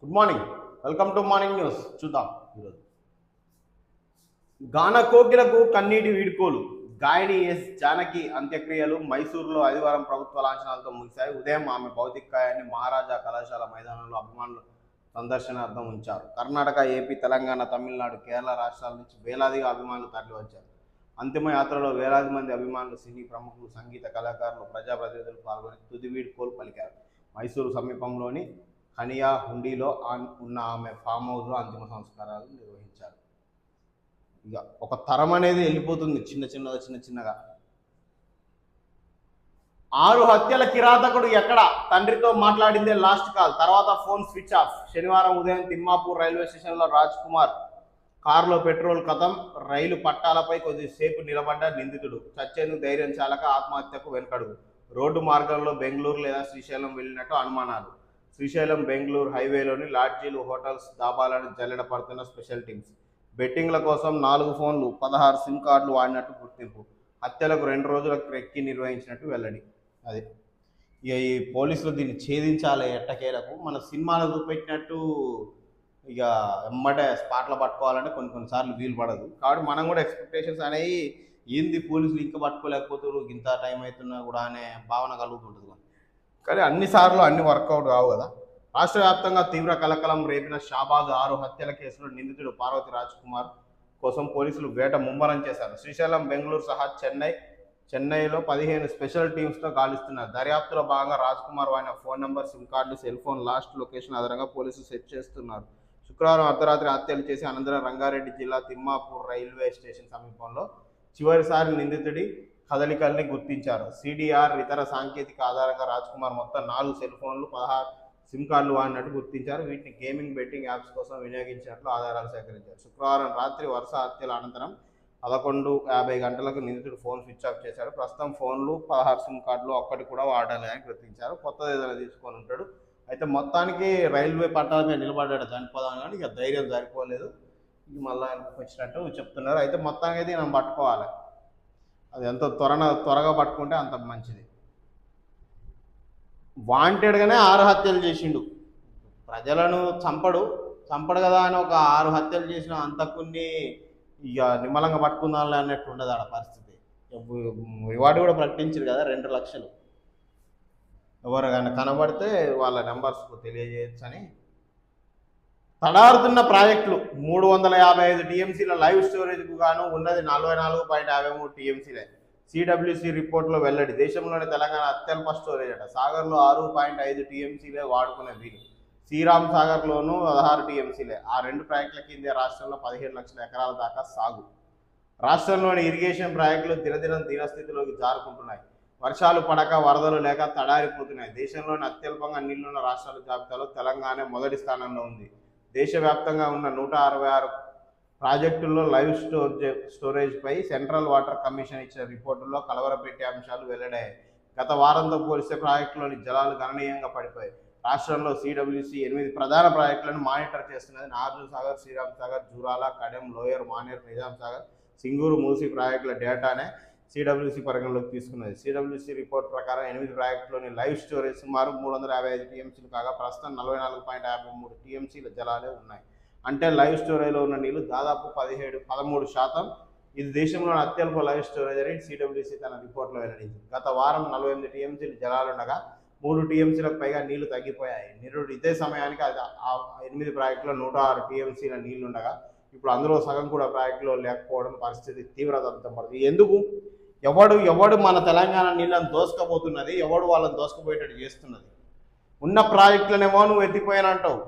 Good morning, welcome to morning news. చూద్దాం ఈరోజు గాన కోకిలకు కన్నీటి వీడ్కోలు. గాయని ఎస్ జానకి అంత్యక్రియలు మైసూరులో ఆదివారం ప్రభుత్వ లాంఛనాలతో ముగిశాయి. ఉదయం ఆమె భౌతికాయాన్ని మహారాజా కళాశాల మైదానంలో అభిమానులు సందర్శనార్థం ఉంచారు. కర్ణాటక, ఏపీ, తెలంగాణ, తమిళనాడు, కేరళ రాష్ట్రాల నుంచి వేలాదిగా అభిమానులు తరలివచ్చారు. అంతిమ యాత్రలో వేలాది మంది అభిమానులు, సినీ ప్రముఖులు, సంగీత కళాకారులు, ప్రజాప్రతినిధులు పాల్గొని తుది వీడ్కోలు పలికారు. మైసూరు సమీపంలోని ఖనియా హుండీలో ఉన్న ఆమె ఫామ్ హౌస్లో అంతిమ సంస్కారాలు నిర్వహించారు. ఇక ఒక తరం అనేది వెళ్ళిపోతుంది చిన్న చిన్నగా. 6 హత్యల కిరాతకుడు ఎక్కడ? తండ్రితో మాట్లాడిందే లాస్ట్ కాల్, తర్వాత ఫోన్ స్విచ్ ఆఫ్. శనివారం ఉదయం తిమ్మాపూర్ రైల్వే స్టేషన్లో రాజ్ కుమార్ కారులో పెట్రోల్ ఖతం. రైలు పట్టాలపై కొద్దిసేపు నిలబడ్డ నిందితుడు చచ్చేందుకు ధైర్యం చాలక ఆత్మహత్యకు వెనుకడుగు. రోడ్డు మార్గంలో బెంగళూరు లేదా శ్రీశైలం వెళ్ళినట్టు అనుమానాలు. శ్రీశైలం బెంగళూరు హైవేలోని లాడ్జీలు, హోటల్స్, డాబాలను జల్లెడ పడుతున్న స్పెషల్ టీమ్స్. బెట్టింగ్ల కోసం 4 ఫోన్లు, 16 సిమ్ కార్డులు వాడినట్టు గుర్తింపు. హత్యలకు 2 రోజులకు రెక్కి నిర్వహించినట్టు వెల్లడి. అది ఇక ఈ పోలీసులు దీన్ని ఛేదించాలి ఎట్టకేలకు. మన సినిమాలో చూపెట్టినట్టు ఇక ఎమ్మటే స్పాట్లో పట్టుకోవాలంటే కొన్నిసార్లు వీలు పడదు. కాబట్టి మనం కూడా ఎక్స్పెక్టేషన్స్ అనేవి ఏంది పోలీసులు ఇంకా పట్టుకోలేకపోతారు, ఇంత టైం అవుతున్నా కూడా అనే భావన కలుగుతుంటుంది. కానీ అన్నిసార్లు అన్ని వర్కౌట్ కావు కదా. రాష్ట్ర వ్యాప్తంగా తీవ్ర కలకలం రేపిన షాబాద్ 6 హత్యల కేసులో నిందితుడు పార్వతి రాజ్ కుమార్ కోసం పోలీసులు వేట ముమ్మరం చేశారు. శ్రీశైలం, బెంగళూరు సహా చెన్నైలో 15 స్పెషల్ టీమ్స్తో గాలిస్తున్నారు. దర్యాప్తులో భాగంగా రాజ్ కుమార్ వాడిన phone number, SIM card, cell phone last location ఆధారంగా పోలీసులు సెర్చ్ చేస్తున్నారు. శుక్రవారం అర్ధరాత్రి హత్యలు చేసి అనంతరం రంగారెడ్డి జిల్లా తిమ్మాపూర్ రైల్వే స్టేషన్ సమీపంలో చివరిసారి నిందితుడి కదలికల్ని గుర్తించారు. సిడిఆర్, ఇతర సాంకేతిక ఆధారంగా రాజ్ కుమార్ మొత్తం 4 సెల్ ఫోన్లు, 16 సిమ్ కార్డులు వాడినట్టు గుర్తించారు. వీటిని గేమింగ్, బెట్టింగ్ యాప్స్ కోసం వినియోగించినట్లు ఆధారాలు సేకరించారు. శుక్రవారం రాత్రి వరుస హత్యల అనంతరం 11:50 గంటలకు నిందితుడు ఫోన్ స్విచ్ ఆఫ్ చేశాడు. ప్రస్తుతం ఫోన్లు, 16 సిమ్ కార్డులు ఒక్కటి కూడా వాడలేదని గుర్తించారు. కొత్తది ఏదైనా తీసుకొని ఉంటాడు. అయితే మొత్తానికి రైల్వే పట్టాల మీద నిలబడ్డాడు చనిపోదాం, కానీ ఇక ధైర్యం సరిపోలేదు. ఇది మళ్ళీ ఆయనకు వచ్చినట్టు చెప్తున్నారు. అయితే మొత్తానికి అయితే మనం పట్టుకోవాలి. అది ఎంత త్వరగా పట్టుకుంటే అంత మంచిది. వాంటెడ్గానే 6 హత్యలు చేసిండు. ప్రజలను చంపడు కదా అని ఒక 6 హత్యలు చేసిన అంతకుని ఇక నిమ్మలంగా పట్టుకుందాంలే అన్నట్టు ఉండదు ఆడ పరిస్థితి. రివార్డు కూడా ప్రకటించారు కదా, 2 లక్షలు. ఎవరికైనా కనబడితే వాళ్ళ నెంబర్స్ తెలియజేయచ్చని. తడారుతున్న ప్రాజెక్టులు 355 టీఎంసీల లైవ్ స్టోరేజ్కు గాను ఉన్నది 44.53 టీఎంసీలే. సిడబ్ల్యూసి రిపోర్ట్లో వెల్లడి. దేశంలోని తెలంగాణ అత్యల్ప స్టోరేజ్ అట. సాగర్లో 6.5 టీఎంసీలే వాడుకునే వీలు. శ్రీరామ్ సాగర్లోనూ 16 టీఎంసీలే. ఆ 2 ప్రాజెక్టుల కిందే రాష్ట్రంలో 15 లక్షల ఎకరాల దాకా సాగు. రాష్ట్రంలోని ఇరిగేషన్ ప్రాజెక్టులు దినదినం దీనస్థితిలోకి జారుకుంటున్నాయి. వర్షాలు పడక, వరదలు లేక తడారిపోతున్నాయి. దేశంలోని అత్యల్పంగా నీళ్లున్న రాష్ట్రాల జాబితాలో తెలంగాణ మొదటి స్థానంలో ఉంది. దేశవ్యాప్తంగా ఉన్న 166 ప్రాజెక్టుల్లో లైవ్ స్టోరేజ్పై సెంట్రల్ వాటర్ కమిషన్ ఇచ్చిన రిపోర్టుల్లో కలవరపెట్టే అంశాలు వెల్లడయ్యాయి. గత వారంతో పోలిస్తే ప్రాజెక్టులోని జలాలు గణనీయంగా పడిపోయాయి. రాష్ట్రంలో సిడబ్ల్యూసి 8 ప్రధాన ప్రాజెక్టులను మానిటర్ చేస్తున్నది. నాగార్జున సాగర్, శ్రీరామ్ సాగర్, జూరాల, కడెం, లోయర్, మానేర్, నిజాం సాగర్, సింగూరు, మూసీ ప్రాజెక్టుల డేటానే సిడబ్ల్యూసి పరిగణలోకి తీసుకున్నది. సిడబ్ల్యూసి రిపోర్ట్ ప్రకారం 8 ప్రాజెక్టులోని లైవ్ స్టోరేజ్ సుమారు 355 టీఎంసీలు కాగా ప్రస్తుతం 44.53 టీఎంసీల జలాలే ఉన్నాయి. అంటే లైవ్ స్టోరేజ్లో ఉన్న నీళ్లు దాదాపు 13%. ఇది దేశంలోని అత్యల్ప లైవ్ స్టోరేజ్ అని సిడబ్ల్యూసి తన రిపోర్ట్లో వెల్లడించింది. గత వారం 48 టీఎంసీలు జలాలుండగా 3 టీఎంసీలకు పైగా నీళ్లు తగ్గిపోయాయి. నిరుడు ఇదే సమయానికి అది 8 ప్రాజెక్టులో 106 టీఎంసీల నీళ్లుండగా ఇప్పుడు అందులో సగం కూడా ప్రాజెక్టులో లేకపోవడం పరిస్థితి తీవ్రతరం పడుతుంది. ఎందుకు? ఎవడు మన తెలంగాణ నీళ్ళని దోసుకపోతున్నది, ఎవడు వాళ్ళని దోసుకుపోయేటట్టు చేస్తున్నది. ఉన్న ప్రాజెక్టులనేమో నువ్వు ఎత్తిపోయానంటావు.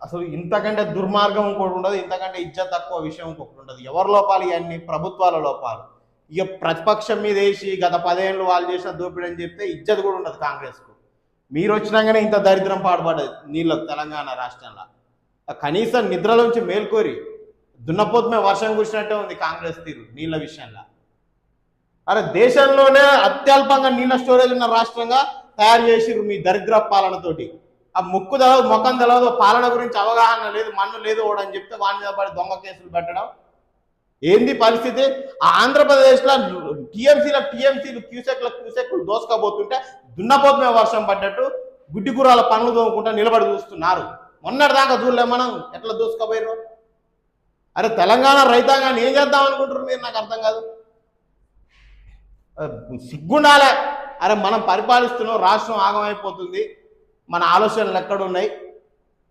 అసలు ఇంతకంటే దుర్మార్గం ఇంకోటి ఉండదు, ఇంతకంటే ఇజ్జత్ తక్కువ విషయం ఇంకొకటి ఉండదు. ఎవరి లోపాలు ఇవన్నీ? ప్రభుత్వాల లోపాలు. ఇక ప్రతిపక్షం మీద వేసి గత 10 ఏళ్ళు వాళ్ళు చేసిన దోపిడీ అని చెప్తే ఇజ్జత్ కూడా ఉండదు కాంగ్రెస్కు. మీరు వచ్చినాకనే ఇంత దరిద్రం పాడుపడ్డది నీళ్ళకు తెలంగాణ రాష్ట్రంలో. కనీసం నిద్రలోంచి మేల్కోరి. దున్నపోతుమే వర్షం కురిసినట్టే ఉంది కాంగ్రెస్ తీరు నీళ్ళ విషయంలో. అరే దేశంలోనే అత్యల్పంగా నీళ్ళ స్టోరేజ్ ఉన్న రాష్ట్రంగా తయారు చేసిర్రు మీ దరిద్ర పాలనతోటి. ఆ ముక్కు తెలవదు, ముఖం తెలవదు, పాలన గురించి అవగాహన లేదు, మన్ను లేదు ఓడని చెప్తే వాడి మీద పడి దొంగ కేసులు పెట్టడం ఏంది పరిస్థితి? ఆంధ్రప్రదేశ్లో టీఎంసీలు క్యూసెక్లు దోసుకపోతుంటే దున్నపోతుమే వర్షం పడ్డట్టు గుడ్డి గుర్రాల పనులు తోముకుంటా నిలబడి చూస్తున్నారు. మొన్నటిదాకా చూడలే మనం ఎట్లా దూసుకుపోయారు. అరే తెలంగాణ రైతాంగాన్ని ఏం చేద్దాం అనుకుంటారు మీరు? నాకు అర్థం కాదు. సిగ్గుండాలే. అరే మనం పరిపాలిస్తున్నాం, రాష్ట్రం ఆగమైపోతుంది, మన ఆలోచనలు ఎక్కడున్నాయి?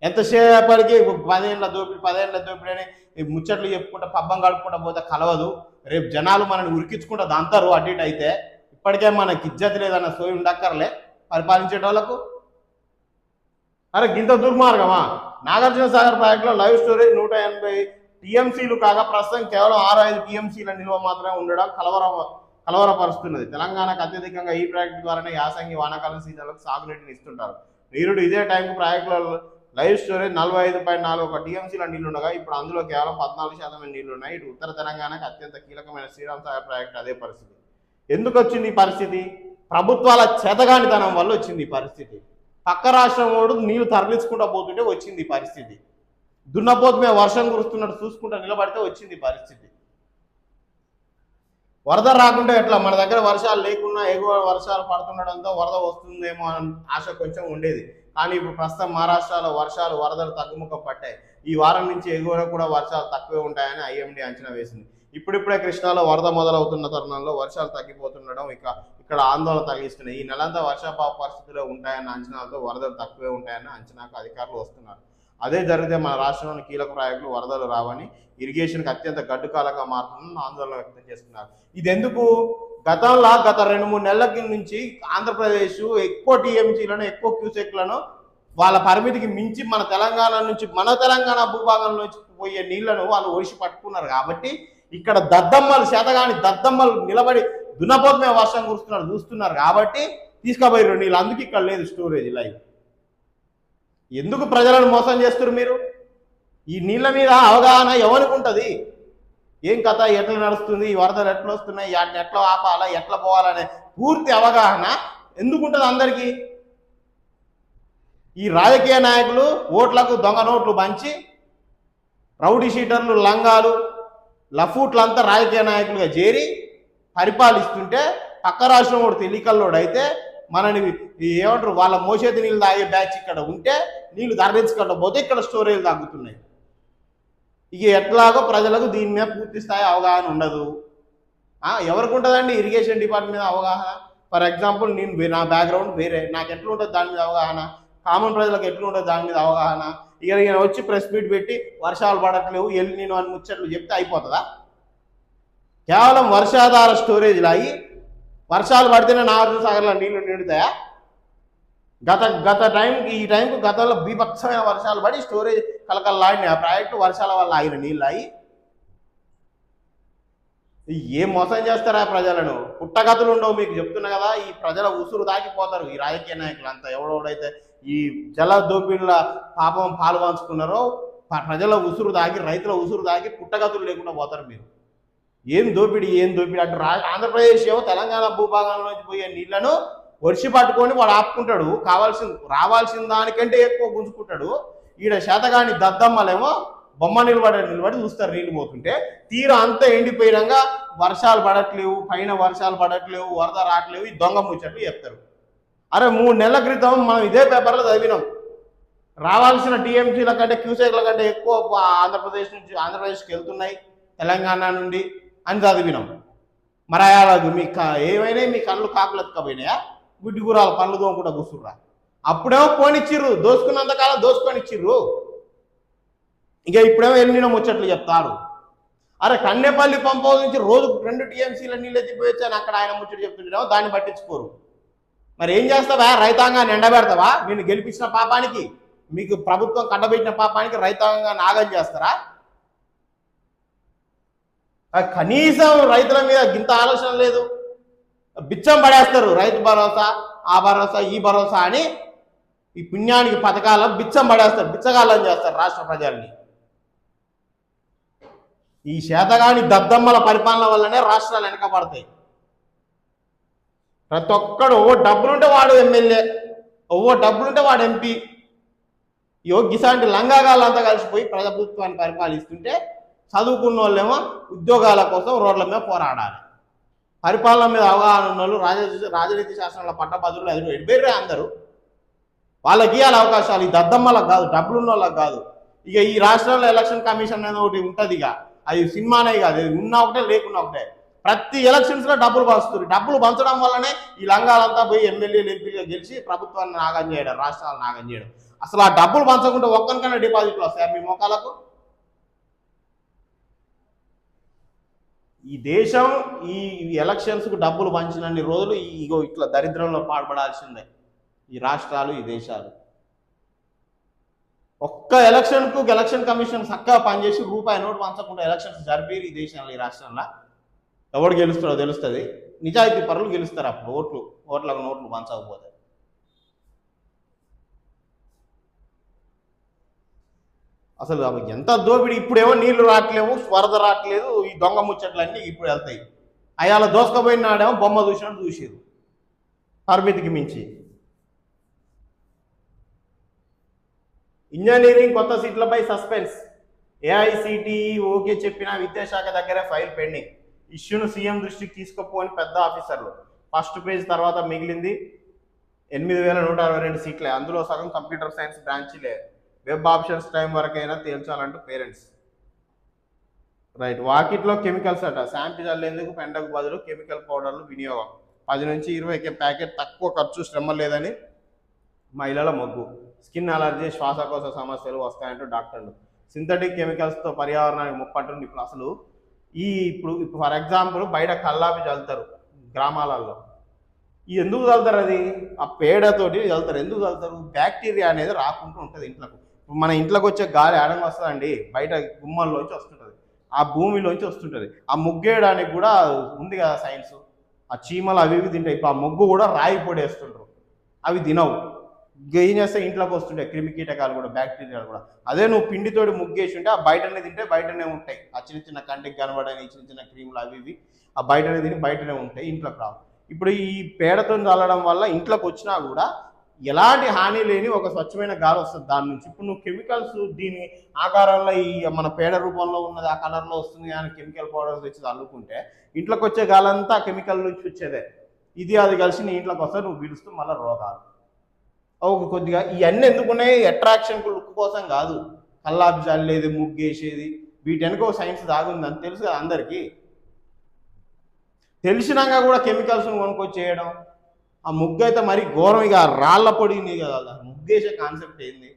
ఎంతసేపటికి 10 ఏళ్ళ దోపిడీ అని ముచ్చట్లు చెప్పుకుంటా పబ్బం గడుపుకుంటా పోతే కలవదు. రేపు జనాలు మనల్ని ఉరికించుకుంటా దంతారు అటు ఇటు అయితే. ఇప్పటికే మనకి ఇజ్జత్ లేదన్న సోయి ఉండక్కర్లే పరిపాలించేటోళ్ళకు. అరే గింత దుర్మార్గమా? నాగార్జున సాగర్ ప్రాజెక్టులో లైవ్ స్టోరేజ్ 180 టీఎంసీలు కాగా ప్రస్తుతం కేవలం 6-5 టీఎంసీల నిల్వ మాత్రమే ఉండడం కలవరపరుస్తున్నది. తెలంగాణకు అత్యధికంగా ఈ ప్రాజెక్టు ద్వారానే యాసంగి వానాకాలం సీజన్లకు సాగునీటిని ఇస్తుంటారు. నీరుడు ఇదే టైంకు ప్రాజెక్టులో లైవ్ స్టోరేజ్ 45.41 టీఎంసీల నీళ్లుండగా ఇప్పుడు అందులో కేవలం 14% నీళ్లున్నాయి. ఇటు ఉత్తర తెలంగాణకు అత్యంత కీలకమైన శ్రీరామ్ సాగర్ ప్రాజెక్టు అదే పరిస్థితి. ఎందుకు వచ్చింది ఈ పరిస్థితి? ప్రభుత్వాల చేతగానితనం వల్ల వచ్చింది ఈ పరిస్థితి. పక్క రాష్ట్రం వాడు నీళ్లు తరలించుకుంటూ పోతుంటే వచ్చింది ఈ పరిస్థితి. దున్నపోతు మీద వర్షం కురుస్తున్నట్టు చూసుకుంటూ నిలబడితే వచ్చింది పరిస్థితి. వరద రాకుంటే ఎట్లా? మన దగ్గర వర్షాలు లేకున్నా ఎగువ వర్షాలు పడుతుండడంతో వరద వస్తుందేమో అని ఆశ కొంచెం ఉండేది. కానీ ఇప్పుడు ప్రస్తుతం మహారాష్ట్రలో వరదలు తగ్గుముఖం పట్టాయి. ఈ వారం నుంచి ఎగువన కూడా వర్షాలు తక్కువే ఉంటాయని ఐఎండీ అంచనా వేసింది. ఇప్పుడిప్పుడే కృష్ణాలో వరద మొదలవుతున్న తరుణంలో వర్షాలు తగ్గిపోతుండడం ఇక్కడ ఆందోళన కలిగిస్తున్నాయి. ఈ నెలంతా వర్షాభావ పరిస్థితుల్లో ఉంటాయన్న అంచనాలతో వరదలు తక్కువే ఉంటాయన్న అంచనాకు అధికారులు వస్తున్నారు. అదే జరిగితే మన రాష్ట్రంలోని కీలక ప్రాజెక్టులు వరదలు రావని, ఇరిగేషన్కి అత్యంత గడ్డుకాలంగా మారుతుందని ఆందోళన వ్యక్తం చేస్తున్నారు. ఇది ఎందుకు? గత 2-3 నెలల నుంచి ఆంధ్రప్రదేశ్ ఎక్కువ టీఎంసీలను, ఎక్కువ క్యూసెక్లను వాళ్ళ పరిమితికి మించి మన తెలంగాణ భూభాగం నుంచి పోయే నీళ్లను వాళ్ళు ఒడిసి పట్టుకున్నారు. కాబట్టి ఇక్కడ శాతగాని దద్దమ్మలు నిలబడి దున్నపోతు మీద వర్షం కురుస్తున్నారు చూస్తున్నారు. కాబట్టి తీసుకుపోయారు నీళ్ళు. అందుకు ఇక్కడ లేదు స్టోరేజ్ లైవ్. ఎందుకు ప్రజలను మోసం చేస్తున్నారు మీరు? ఈ నీళ్ళ మీద అవగాహన ఎవరికి ఉంటుంది? ఏం కథ, ఎట్లా నడుస్తుంది, ఈ వరదలు ఎట్లా వస్తున్నాయి, వాటిని ఎట్లా ఆపాలా, ఎట్లా పోవాలనే పూర్తి అవగాహన ఎందుకు ఉంటుంది అందరికీ? ఈ రాజకీయ నాయకులు ఓట్లకు దొంగ నోట్లు పంచి రౌడీ షీటర్లు, లంగాలు, లఫూట్లంతా రాజకీయ నాయకులుగా చేరి పరిపాలిస్తుంటే పక్క రాష్ట్రం వాడు తెలికల్లోడు అయితే మనని ఏమంటారు వాళ్ళ మోసేది నీళ్ళు తాగే బ్యాచ్ ఇక్కడ ఉంటే నీళ్లు తరలించుకుంటూ పోతే ఇక్కడ స్టోరేజ్ తగ్గుతున్నాయి. ఇక ఎట్లాగో ప్రజలకు దీని మీద పూర్తి స్థాయి అవగాహన ఉండదు. ఎవరికి ఉంటుందండి ఇరిగేషన్ డిపార్ట్మెంట్ మీద అవగాహన? ఫర్ ఎగ్జాంపుల్ నా బ్యాక్గ్రౌండ్ వేరే, నాకు ఎట్లా ఉంటుంది దాని మీద అవగాహన? కామన్ ప్రజలకు ఎట్లా ఉంటుంది దాని మీద అవగాహన? ఇక నేను వచ్చి ప్రెస్ మీట్ పెట్టి వర్షాలు పడట్లేవు నేను అని ముచ్చట్లు చెప్తే అయిపోతుందా? కేవలం వర్షాధార స్టోరేజ్లు అయ్యి వర్షాలు పడితేనే నాగార్జున సాగర్లో నీళ్లు నిండుతాయా? ఈ టైంకు గతంలో బీభత్సమైన వర్షాలు పడి స్టోరేజ్ కలకల్లాడినాయి. ఆ ప్రాజెక్టు వర్షాల వల్ల ఆగిన నీళ్ళు అయ్యి ఏం మోసం చేస్తారా ప్రజలను? పుట్టగతులు ఉండవు మీకు చెప్తున్నా కదా. ఈ ప్రజల ఉసురు దాకిపోతారు ఈ రాజకీయ నాయకులు అంతా. ఎవడెవడైతే ఈ జల దోపిడీల పాపం పాలు పంచుకున్నారో ప్రజల ఉసురు దాగి, రైతుల ఉసురు దాగి పుట్టగతులు లేకుండా పోతారు మీరు. ఏం దోపిడీ అంటే ఆంధ్రప్రదేశ్ ఏమో తెలంగాణ భూభాగంలోంచి పోయే నీళ్లను వర్షి పట్టుకొని వాడు ఆపుకుంటాడు, రావాల్సిన దానికంటే ఎక్కువ గుంజుకుంటాడు. ఈడ శాతగాని దద్దమ్మలేమో బొమ్మ నిలబడి చూస్తారు నీళ్ళు పోతుంటే. తీరా అంతా ఎండిపోయినాక వర్షాలు పడట్లేవు, పైన వర్షాలు పడట్లేవు, వరద రావట్లేవు, ఈ దొంగ ముచ్చట్లు చెప్తారు. అరే 3 నెలల క్రితం మనం ఇదే పేపర్లో చదివినాం. రావాల్సిన టీఎంసీల కంటే క్యూసెక్ల కంటే ఎక్కువ ఆంధ్రప్రదేశ్కి వెళ్తున్నాయి తెలంగాణ నుండి అని చదివినాం. మరి మీ ఏమైనా మీ కళ్ళు కాకులు ఎత్తుకపోయినాయా? గుడ్డి గురాలు పనులు తోముకుంటా కూర్చుర్రా? అప్పుడేమో పోనిచ్చిర్రు, దోసుకున్నంతకాలం దోసుకొనిచ్చిర్రు. ఇక ఇప్పుడేమో ఎన్నినో ముచ్చట్లు చెప్తారు. అరే కన్నెపల్లి పంప్ హౌస్ నుంచి రోజుకు 2 టీఎంసీల నీళ్ళు ఎత్తిపోయొచ్చు అని అక్కడ ఆయన ముచ్చట చెప్తుంటేమో దాన్ని పట్టించుకోరు. మరి ఏం చేస్తావా? రైతాంగాన్ని ఎండబెడతావా? నేను గెలిపించిన పాపానికి, మీకు ప్రభుత్వం కట్టబెట్టిన పాపానికి రైతాంగాన్ని నాగం చేస్తారా? కనీసం రైతుల మీద గింత ఆలోచన లేదు. బిచ్చం పడేస్తారు. రైతు భరోసా, ఆ భరోసా, ఈ భరోసా అని ఈ పుణ్యానికి పథకాల బిచ్చం పడేస్తారు, బిచ్చగాళ్ళని చేస్తారు రాష్ట్ర ప్రజల్ని. ఈ శాతగాని దద్దమ్మల పరిపాలన వల్లనే రాష్ట్రాలు వెనకబడతాయి. ప్రతి ఒక్కడు డబ్బులుంటే వాడు ఎమ్మెల్యే, డబ్బులుంటే వాడు ఎంపీ. గిసాంటి లంగాగాళ్ళంతా కలిసిపోయి ప్రభుత్వాన్ని పరిపాలిస్తుంటే చదువుకున్న వాళ్ళేమో ఉద్యోగాల కోసం రోడ్ల మీద పోరాడాలి. పరిపాలన మీద అవగాహన ఉన్న వాళ్ళు రాజనీతి శాస్త్రంలో పట్టభద్రులు ఎడిపోయారు అందరూ. వాళ్ళకి ఇవ్వాలి అవకాశాలు. ఈ దద్దమ్మలకు కాదు, డబ్బులున్న వాళ్ళకి కాదు. ఇక ఈ రాష్ట్రంలో ఎలక్షన్ కమిషన్ అనేది ఒకటి ఉంటుంది. ఇక అది సినిమానే కాదు, ఉన్నా ఒకటే లేకున్నా ఒకటే. ప్రతి ఎలక్షన్స్లో డబ్బులు పంచుతారు. డబ్బులు పంచడం వల్లనే ఈ లంగాలంతా పోయి ఎమ్మెల్యేలు ఎంపీగా గెలిచి ప్రభుత్వాన్ని నాగం చేయడం, రాష్ట్రాలను నాగం చేయడం. అసలు ఆ డబ్బులు పంచకుండా ఒక్కరికైనా డిపాజిట్లు వస్తాయి మీ మొక్కలకు? ఈ దేశం ఈ ఎలక్షన్స్కు డబ్బులు పంచినన్ని రోజులు ఇగో ఇట్లా దరిద్రంలో పాల్పడాల్సిందే ఈ రాష్ట్రాలు, ఈ దేశాలు. ఒక్క ఎలక్షన్కు ఎలక్షన్ కమిషన్ చక్కగా పనిచేసి రూపాయి నోటు పంచకుండా ఎలక్షన్స్ జరిపేరు ఈ దేశంలో, ఈ రాష్ట్రంలో. ఎవడు గెలుస్తాడో తెలుస్తుంది. నిజాయితీ పరులు గెలుస్తారు అప్పుడు ఓట్లకు నోట్లు పంచకపోతే. అసలు ఎంత దోపిడి. ఇప్పుడేమో నీళ్లు రావట్లేవు, వరద రావట్లేదు, ఈ దొంగ ముచ్చట్లన్నీ ఇప్పుడు వెళ్తాయి. అయాల దోసుకపోయిన నాడేమో బొమ్మ చూసినట్టు చూసేది పరిమితికి మించి. ఇంజనీరింగ్ కొత్త సీట్లపై సస్పెన్స్. ఏఐసిటిఈ ఓకే చెప్పిన విద్యాశాఖ దగ్గరే ఫైల్ పెండింగ్. ఇష్యూను సీఎం దృష్టికి తీసుకుపోని పెద్ద ఆఫీసర్లు. ఫస్ట్ పేజ్ తర్వాత మిగిలింది 8,162 సీట్లే. అందులో సగం కంప్యూటర్ సైన్స్ బ్రాంచీలే. వెబ్ ఆప్షన్స్ టైం వరకైనా తేల్చాలంటూ పేరెంట్స్. రైట్. వాకిట్లో కెమికల్స్ అట. శాంపి చల్లేందుకు పెండకు బదులు కెమికల్ పౌడర్లు వినియోగం. 10 నుంచి 20 ప్యాకెట్, తక్కువ ఖర్చు, శ్రమ లేదని మహిళల మొగ్గు. స్కిన్ అలర్జీ, శ్వాసకోశ సమస్యలు వస్తాయంటూ డాక్టర్లు. సింథటిక్ కెమికల్స్తో పర్యావరణానికి ముప్పంటుంది. ఇప్పుడు అసలు ఇప్పుడు ఫర్ ఎగ్జాంపుల్ బయట కల్లాపి చల్లుతారు గ్రామాలలో. ఇది ఎందుకు చల్లుతారు? అది ఆ పేడతోటి చల్లుతారు. ఎందుకు చల్లుతారు? బ్యాక్టీరియా అనేది రాకుండా ఉంటుంది ఇంట్లోకి. ఇప్పుడు మన ఇంట్లోకి వచ్చే గాలి ఆడంగా వస్తుందండి, బయట గుమ్మల్లోంచి వస్తుంటుంది, ఆ భూమిలోంచి వస్తుంటుంది. ఆ ముగ్గేయడానికి కూడా ఉంది కదా సైన్స్. ఆ చీమలు అవి ఇవి తింటాయి. ఇప్పుడు ఆ ముగ్గు కూడా రాయి పొడేస్తుంటారు, అవి తినవు. ఏం చేస్తే ఇంట్లోకి వస్తుంటాయి క్రిమి కీటకాలు కూడా, బ్యాక్టీరియాలు కూడా. అదే నువ్వు పిండితోటి ముగ్గేసి ఉంటే ఆ బయటనే తింటే బయటనే ఉంటాయి. ఆ చిన్న చిన్న కంటికి కనబడని చిన్న చిన్న క్రీములు అవి ఇవి ఆ బయటనే తిని బయటనే ఉంటాయి, ఇంట్లోకి రావు. ఇప్పుడు ఈ పేడతో చల్లడం వల్ల ఇంట్లోకి వచ్చినా కూడా ఎలాంటి హాని లేని ఒక స్వచ్ఛమైన గాలి వస్తుంది దాని నుంచి. ఇప్పుడు నువ్వు కెమికల్స్ దీని ఆకారంలో ఈ మన పేడ రూపంలో ఉన్నది ఆ కలర్లో వస్తుంది కానీ కెమికల్ పౌడర్స్ తెచ్చి చల్లుకుంటే ఇంట్లోకి వచ్చే గాలి అంతా కెమికల్ నుంచి వచ్చేదే. ఇది అది కలిసి నీ ఇంట్లోకి వస్తే నువ్వు పీలుస్తూ మళ్ళీ రోగాలు. ఒక కొద్దిగా ఇవన్నీ ఎందుకున్నాయి? అట్రాక్షన్ లుక్ కోసం కాదు. కల్లాపి చల్లేది, ముగ్గేసేది, వీటి వెనుక ఒక సైన్స్ దాగుందని తెలుసు కదా అందరికీ. తెలిసినాక కూడా కెమికల్స్ని కొనుక్కొచ్చేయడం. ఆ ముగ్గు అయితే మరీ ఘోరం. ఇక రాళ్ల పొడిని కదా ముగ్గేసే కాన్సెప్ట్ ఏంది?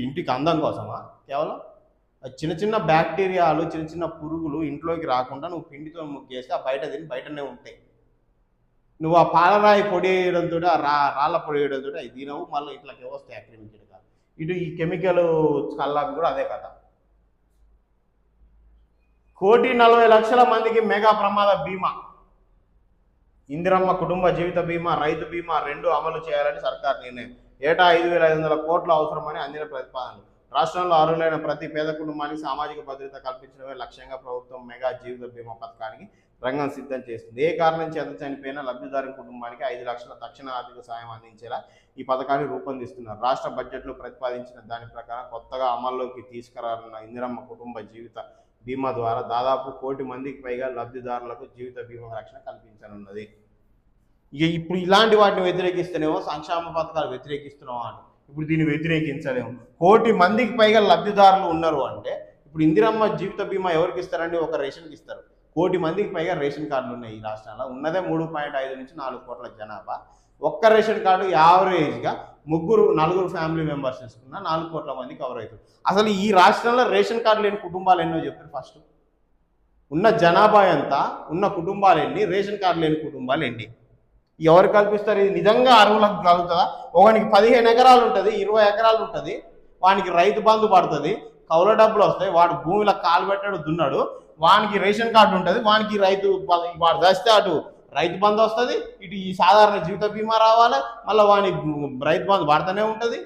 ఇంటికి అందం కోసమా? కేవలం చిన్న చిన్న బ్యాక్టీరియాలు, చిన్న చిన్న పురుగులు ఇంట్లోకి రాకుండా నువ్వు పిండితో ముగ్గేస్తే ఆ బయట తిని బయటనే ఉంటాయి. నువ్వు ఆ పాలరాయి పొడి వేయడంతో, ఆ రాళ్ళ పొడి వేయడంతో అవి తినవు, మళ్ళీ ఇట్లకి వస్తాయి క్రిమి కీటకాలు. ఇటు ఈ కెమికల్ కల్లాపి కూడా అదే కదా. 1,40,00,000 మందికి మెగా ప్రమాద బీమా. ఇందిరమ్మ కుటుంబ జీవిత బీమా, రైతు బీమా 2 అమలు చేయాలని సర్కార్ నిర్ణయం. ఏటా 5,500 కోట్లు అవసరమని అందిన ప్రతిపాదనలు. రాష్ట్రంలో అర్హులైన ప్రతి పేద కుటుంబానికి సామాజిక భద్రత కల్పించడమే లక్ష్యంగా ప్రభుత్వం మెగా జీవిత బీమా పథకానికి రంగం సిద్ధం చేస్తుంది. ఏ కారణం చేత చనిపోయిన లబ్ధిదారు కుటుంబానికి 5 లక్షల తక్షణ ఆర్థిక సాయం అందించేలా ఈ పథకాన్ని రూపొందిస్తున్నారు. రాష్ట్ర బడ్జెట్లో ప్రతిపాదించిన దాని ప్రకారం కొత్తగా అమల్లోకి తీసుకురానున్న ఇందిరమ్మ కుటుంబ జీవిత బీమా ద్వారా దాదాపు 1 కోటి మందికి పైగా లబ్ధిదారులకు జీవిత బీమా రక్షణ కల్పించనున్నది. ఇక ఇప్పుడు ఇలాంటి వాటిని వ్యతిరేకిస్తేనేమో సంక్షేమ పథకాలు వ్యతిరేకిస్తున్నావా అని. ఇప్పుడు దీన్ని వ్యతిరేకించలేము. 1 కోటి మందికి పైగా లబ్ధిదారులు ఉన్నారు అంటే ఇప్పుడు ఇందిరమ్మ జీవిత బీమా ఎవరికి ఇస్తారండి? ఒక రేషన్కి ఇస్తారు. 1 కోటి మందికి పైగా రేషన్ కార్డులు ఉన్నాయి ఈ రాష్ట్రంలో. ఉన్నదే 3.5 నుంచి 4 కోట్ల జనాభా. ఒక్క రేషన్ కార్డు యావరేజ్గా 3-4 ఫ్యామిలీ మెంబర్స్ తీసుకున్నా 4 కోట్ల మంది కవర్ అవుతుంది. అసలు ఈ రాష్ట్రంలో రేషన్ కార్డు లేని కుటుంబాలు ఎన్నో చెప్పారు ఫస్ట్. ఉన్న జనాభా ఎంత, ఉన్న కుటుంబాలు ఎన్ని, రేషన్ కార్డు లేని కుటుంబాలు ఎన్ని, ఎవరు కల్పిస్తారు? ఇది నిజంగా అర్హులకు కలుగుతుందా? ఒకనికి 15 ఎకరాలు ఉంటుంది, 20 ఎకరాలు ఉంటుంది, వానికి రైతు బంధు పడుతుంది, కౌల డబ్బులు వస్తాయి, వాడు భూమిలో కాలు పెట్టాడు దున్నాడు, వానికి రేషన్ కార్డు ఉంటుంది, వానికి రైతు వాడు దస్తే అటు రైతు బంధు వస్తుంది, ఇటు ఈ సాధారణ జీవిత బీమా రావాలి, మళ్ళీ వానికి రైతు బంధు పడుతూనే ఉంటుంది,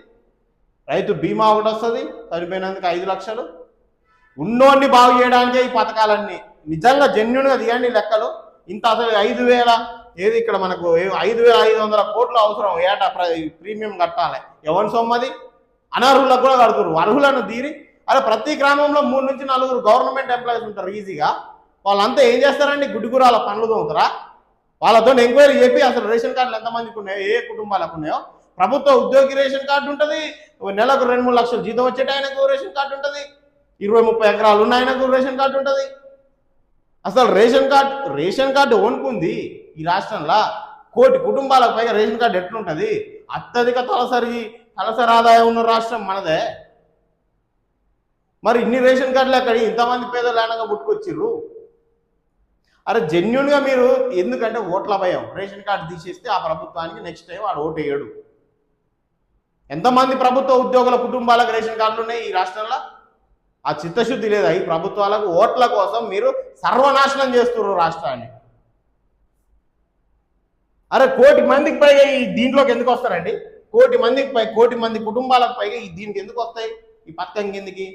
రైతు బీమా ఒకటి వస్తుంది, చనిపోయినందుకు 5 లక్షలు. ఉన్నోడిని బాగు చేయడానికే ఈ పథకాలన్నీ. నిజంగా జెన్యున్గా తీయండి లెక్కలు. ఇంత అసలు 5,000 ఏది ఇక్కడ మనకు 5,500 కోట్లు అవసరం ఏటా ప్రీమియం కట్టాలి. ఎవరి సొమ్మది? అనర్హులకు కూడా కడుతున్నారు. అర్హులను తీరి అరే ప్రతి గ్రామంలో 3 నుంచి 4 గవర్నమెంట్ ఎంప్లాయీస్ ఉంటారు ఈజీగా. వాళ్ళంతా ఏం చేస్తారండి? గుడ్డిగురాల పనులు తోముతారా? వాళ్ళతో ఎంక్వైరీ చెప్పి అసలు రేషన్ కార్డులు ఎంతమందికి ఉన్నాయో, ఏ కుటుంబాలకు ఉన్నాయో ప్రభుత్వ ఉద్యోగి రేషన్ కార్డు ఉంటుంది, నెలకు 2-3 లక్షలు జీతం వచ్చేట ఆయనకు రేషన్ కార్డు ఉంటుంది, 20-30 ఎకరాలు ఉన్న ఆయనకు రేషన్ కార్డు ఉంటుంది. అసలు రేషన్ కార్డు ఓనుకుంది ఈ రాష్ట్రంలో 1 కోటి కుటుంబాలకు పైగా రేషన్ కార్డు ఎట్లుంటుంది? అత్యధిక తలసరి ఆదాయం ఉన్న రాష్ట్రం మనదే. మరి ఇన్ని రేషన్ కార్డులు అక్కడ ఇంతమంది పేదలు ఏనంగా పుట్టుకొచ్చిర్రు? అరే జెన్యున్గా మీరు, ఎందుకంటే ఓట్ల భయం. రేషన్ కార్డు తీసేస్తే ఆ ప్రభుత్వానికి నెక్స్ట్ టైం వాడు ఓటు వేయడు. ఎంతమంది ప్రభుత్వ ఉద్యోగుల కుటుంబాలకు రేషన్ కార్డులు ఉన్నాయి ఈ రాష్ట్రంలో? ఆ చిత్తశుద్ధి లేదా ఈ ప్రభుత్వాలకు? ఓట్ల కోసం మీరు సర్వనాశనం చేస్తున్నారు రాష్ట్రాన్ని. అరే 1 కోటి మందికి పైగా ఈ దీంట్లోకి ఎందుకు వస్తారండి? 1 కోటి మంది కుటుంబాలకు పైగా ఈ దీనికి ఎందుకు వస్తాయి? ఈ పథకం కిందికి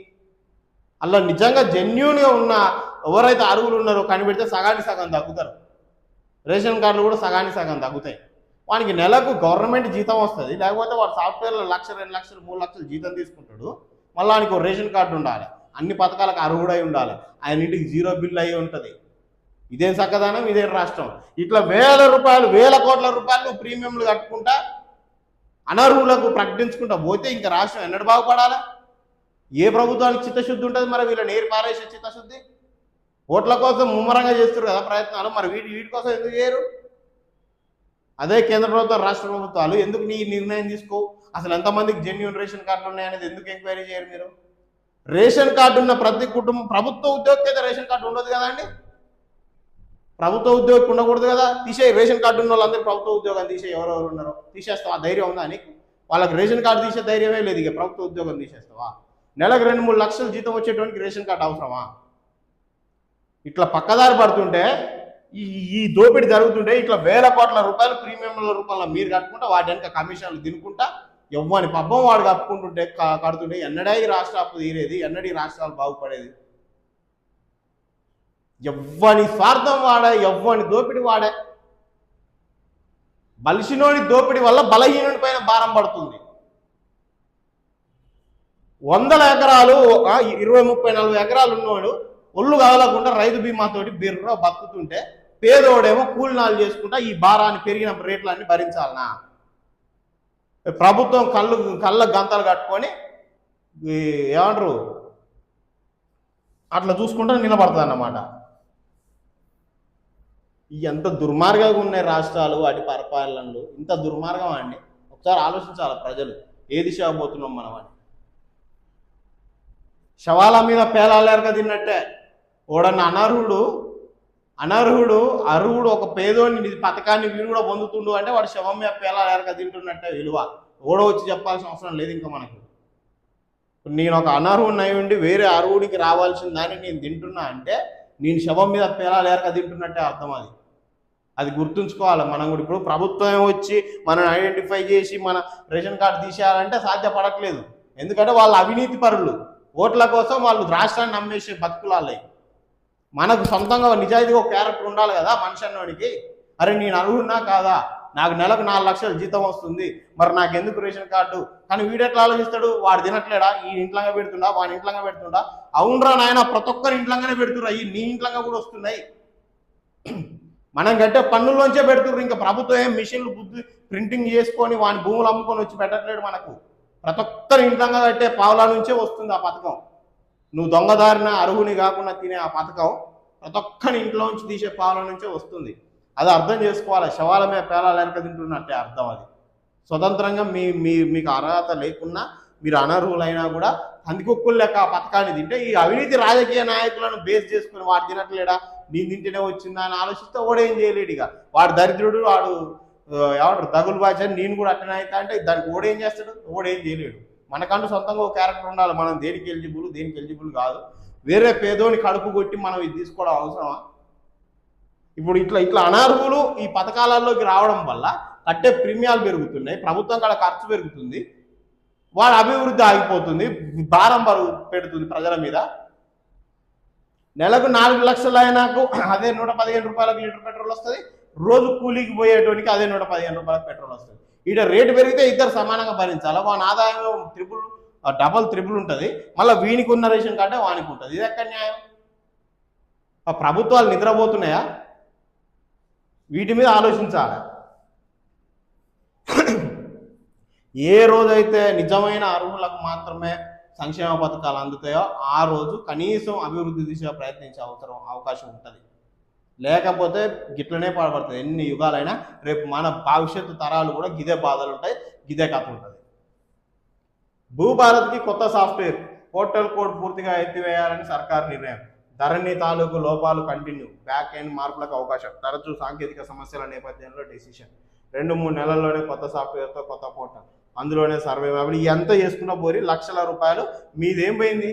అలా నిజంగా జెన్యున్గా ఉన్న ఎవరైతే అర్హులు ఉన్నారో కనిపెడితే సగానికి సగం తగ్గుతారు. రేషన్ కార్డులు కూడా సగానికి సగం తగ్గుతాయి. వానికి నెలకు గవర్నమెంట్ జీతం వస్తుంది, లేకపోతే వాడు సాఫ్ట్వేర్లో 1 లక్ష, 2 లక్షలు, 3 లక్షలు జీతం తీసుకుంటాడు. మళ్ళీ వానికి ఒక రేషన్ కార్డు ఉండాలి, అన్ని పథకాలకు అర్హుడై ఉండాలి, ఆయన ఇంటికి 0 బిల్ అయి ఉంటుంది. ఇదేం చక్కదనం, ఇదేం రాష్ట్రం? ఇట్లా వేల కోట్ల రూపాయలు ప్రీమియంలు కట్టుకుంటా అనర్హులకు ప్రకటించుకుంటా పోతే ఇంకా రాష్ట్రం ఎన్నడూ బాగుపడాలా? ఏ ప్రభుత్వానికి చిత్తశుద్ధి ఉంటుంది? మరి వీళ్ళని ఏరి పారేసే చిత్తశుద్ధి? ఓట్ల కోసం ముమ్మరంగా చేస్తారు కదా ప్రయత్నాలు, మరి వీటి కోసం ఎందుకు చేయరు? అదే కేంద్ర ప్రభుత్వం, రాష్ట్ర ప్రభుత్వాలు ఎందుకు నీ నిర్ణయం తీసుకోవు? అసలు ఎంతమందికి జెన్యున్ రేషన్ కార్డులు ఉన్నాయనేది ఎందుకు ఎంక్వైరీ చేయరు మీరు? రేషన్ కార్డు ఉన్న ప్రతి కుటుంబం, ప్రభుత్వ ఉద్యోగికి అయితే రేషన్ కార్డు ఉండదు కదండి. ప్రభుత్వ ఉద్యోగి ఉండకూడదు కదా? తీసేయి, రేషన్ కార్డు ఉన్న వాళ్ళందరూ ప్రభుత్వ ఉద్యోగం తీసేయి. ఎవరెవరు ఉన్నారో తీసేస్తావా? ధైర్యం ఉందా నీకు? వాళ్ళకి రేషన్ కార్డు తీసే ధైర్యమే లేదు. ఇక ప్రభుత్వ ఉద్యోగం తీసేస్తావా? నెలకు 2-3 లక్షలు జీతం వచ్చేటువంటి రేషన్ కార్డు అవసరమా? ఇట్లా పక్కదారి పడుతుంటే, ఈ దోపిడీ జరుగుతుంటే, ఇట్లా వేల కోట్ల రూపాయలు ప్రీమియంల రూపంలో మీరు కట్టుకుంటా వాటి వెనక కమిషన్లు తినుకుంటా ఎవ్వని పబ్బం వాడు కడుతుంటే ఎన్నడే ఈ రాష్ట్ర అప్పు తీరేది? ఎన్నడీ రాష్ట్రాలు బాగుపడేది? ఎవ్వని స్వార్థం వాడే, ఎవ్వని దోపిడి వాడే. బలిసినోని దోపిడి వల్ల బలహీనుడి పైన భారం పడుతుంది. 100 ఎకరాలు, 20-30-40 ఎకరాలు ఉన్నవాడు ఒళ్ళు కాగలకుండా రైతు బీమాతోటి బిర్ర బతుకుతుంటే, పేదోడేమో కూలినాలు చేసుకుంటా ఈ భారాన్ని, పెరిగిన రేట్లన్నీ భరించాలనా? ప్రభుత్వం కళ్ళ గంతలు కట్టుకొని ఏమంటారు అట్లా చూసుకుంటా నిలబడుతుంది అన్నమాట. ఎంత దుర్మార్గంగా ఉన్నాయి రాష్ట్రాలు, వాటి పరిపాలనలు. ఇంత దుర్మార్గం అండి. ఒకసారి ఆలోచించాలి ప్రజలు, ఏ దిశ పోతున్నాం మనం అని. శవాల మీద పేలాలేరక తిన్నట్టే. ఓడన్న అర్హుడు ఒక పేదోని పథకాన్ని వీడు కూడా పొందుతుండు అంటే వాడు శవం మీద పేలాలేరక తింటున్నట్టే విలువ. ఓడో వచ్చి చెప్పాల్సిన అవసరం లేదు ఇంకా మనకు. నేను ఒక అనర్హుడిని అయి ఉండి వేరే అర్హుడికి రావాల్సిన దాన్ని నేను తింటున్నా అంటే నేను శవం మీద పేలాలేరక తింటున్నట్టే అర్థం. అది గుర్తుంచుకోవాలి మనం కూడా. ఇప్పుడు ప్రభుత్వం వచ్చి మనం ఐడెంటిఫై చేసి మన రేషన్ కార్డు తీసేయాలంటే సాధ్యపడట్లేదు. ఎందుకంటే వాళ్ళు అవినీతి పరులు. ఓట్ల కోసం వాళ్ళు రాష్ట్రాన్ని నమ్మేసే బతుకులాలే. మనకు సొంతంగా నిజాయితీగా ఒక క్యారెక్టర్ ఉండాలి కదా మనిషి అన్నోడికి. అరే నేను అర్హుడినా కాదా, నాకు నెలకు 4 లక్షలు జీతం వస్తుంది, మరి నాకు ఎందుకు రేషన్ కార్డు? కానీ వీడెట్లా ఆలోచిస్తాడు? వాడు తినట్లేడా? ఈ ఇంట్లోగా పెడుతుండా, వాడి ఇంట్లోగా పెడుతుండా? అవునరా నాయన, ప్రతి ఒక్కరు ఇంట్లోగానే పెడుతుర్రా, ఈ నీ ఇంట్లోగా కూడా వస్తున్నాయి. మనం కట్టే పన్నుల్లోంచే పెడుతుర్రు. ఇంకా ప్రభుత్వం ఏం మిషన్లు ప్రింటింగ్ చేసుకొని వాని భూములు అమ్ముకొని వచ్చి పెట్టట్లేడు మనకు. ప్రతి ఒక్కరు ఇంట్లోగా కట్టే పావుల నుంచే వస్తుంది ఆ పథకం. నువ్వు దొంగదారిన అర్హుని కాకుండా తినే ఆ పథకం ప్రతి ఒక్కరి ఇంట్లో నుంచి తీసే పావుల నుంచే వస్తుంది. అది అర్థం చేసుకోవాలి. శవాల మీద పేలాలు వెనక తింటున్నట్టే అర్థం. అది స్వతంత్రంగా మీకు అర్హత లేకున్నా, మీరు అనర్హులైనా కూడా పందికొక్కులు లెక్క ఆ పథకాన్ని తింటే, ఈ అవినీతి రాజకీయ నాయకులను బేస్ చేసుకుని వాడు తినట్లేడా, నేను తింటేనే వచ్చిందా అని ఆలోచిస్తే ఓడేం చేయలేడు. ఇక వాడు దరిద్రుడు, వాడు ఏమంటారు దగులు బాధ్య, నేను కూడా అట్టనే అవుతా అంటే దానికి ఓడేం చేస్తాడు? ఓడేం చేయలేడు. మనకంటూ సొంతంగా ఒక క్యారెక్టర్ ఉండాలి. మనం దేనికి ఎలిజిబుల్ కాదు. వేరే పేదోని కడుపు కొట్టి మనం ఇది తీసుకోవడం అవసరమా? ఇప్పుడు ఇట్లా అనర్హులు ఈ పథకాలలోకి రావడం వల్ల కట్టే ప్రీమియాలు పెరుగుతున్నాయి, ప్రభుత్వం కాడ ఖర్చు పెరుగుతుంది, వాడి అభివృద్ధి ఆగిపోతుంది, భారం పెడుతుంది ప్రజల మీద. నెలకు 4 లక్షలు అయినాకు అదే 115 రూపాయలకు లీటర్ పెట్రోల్ వస్తుంది. రోజు కూలీకి పోయేటోనికి అదే 115 రూపాయలకు పెట్రోల్ వస్తుంది. ఇక్కడ రేటు పెరిగితే ఇద్దరు సమానంగా భరించాలి. వాని ఆదాయం డబల్ త్రిబుల్ ఉంటుంది. మళ్ళీ వీనికి ఉన్న రేషన్ కార్డే వానికి ఉంటుంది. ఇది ఎక్కడ న్యాయం? ఆ ప్రభుత్వాలు నిద్రపోతున్నాయా? వీటి మీద ఆలోచించాలి. ఏ రోజైతే నిజమైన అర్హులకు మాత్రమే సంక్షేమ పథకాలు అందుతాయో ఆ రోజు కనీసం అభివృద్ధి దిశగా ప్రయత్నించే అవకాశం ఉంటుంది. లేకపోతే గిట్లనే పడబడుతుంది. ఎన్ని యుగాలైనా రేపు మన భవిష్యత్తు తరాలు కూడా గిదే బాధలు ఉంటాయి, గిదే కథ ఉంటుంది. భూభారత్కి కొత్త సాఫ్ట్వేర్ పోర్టల్ కోడ్ పూర్తిగా ఎత్తివేయాలని సర్కార్ నిర్ణయం. ధరణి తాలూకు లోపాలు కంటిన్యూ, బ్యాక్ ఎండ్ మార్పులకు అవకాశం. తరచూ సాంకేతిక సమస్యల నేపథ్యంలో డెసిషన్. 2-3 నెలల్లోనే కొత్త సాఫ్ట్వేర్తో కొత్త పోర్టల్, అందులోనే సర్వే ఎంత చేసుకున్న పోరి లక్షల రూపాయలు మీదేం పోయింది?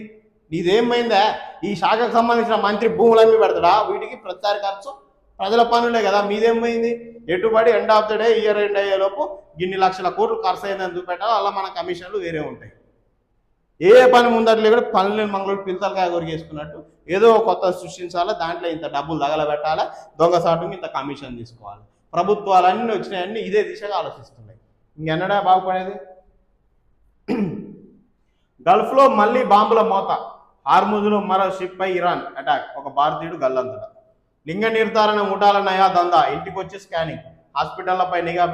నీదేం పోయిందా? ఈ శాఖకు సంబంధించిన మంత్రి భూములన్నీ పెడతాడా? వీటికి ప్రచార ఖర్చు ప్రజల పనులే కదా, మీదేం పోయింది? ఎటుబడి end of the day year end అయ్యేలోపు ఇన్ని లక్షల కోట్లు ఖర్చు అయిందని చూపెట్టాలి. అలా మన కమిషన్లు వేరే ఉంటాయి. ఏ పని ముందట్లే కూడా పనులను మంగళూరు పిల్లలకాయ కొరికేసుకున్నట్టు ఏదో కొత్త సృష్టించాలి, దాంట్లో ఇంత డబ్బులు తగలబెట్టాలి, దొంగసాటుకి ఇంత కమిషన్ తీసుకోవాలి. ప్రభుత్వాలన్నీ వచ్చినాయన్నీ ఇదే దిశగా ఆలోచిస్తున్నాయి. ఇంకెన్నడా బాగుపడేది? గల్ఫ్లో మళ్ళీ బాంబుల మోత, హార్ముజులో మరో షిప్ పై ఇరాన్ అటాక్, ఒక భారతీయుడు గల్లంతట. లింగ నిర్ధారణ ముఠాల నయా దందా, ఇంటికొచ్చి స్కానింగ్. హాస్పిటళ్లపై నిఘా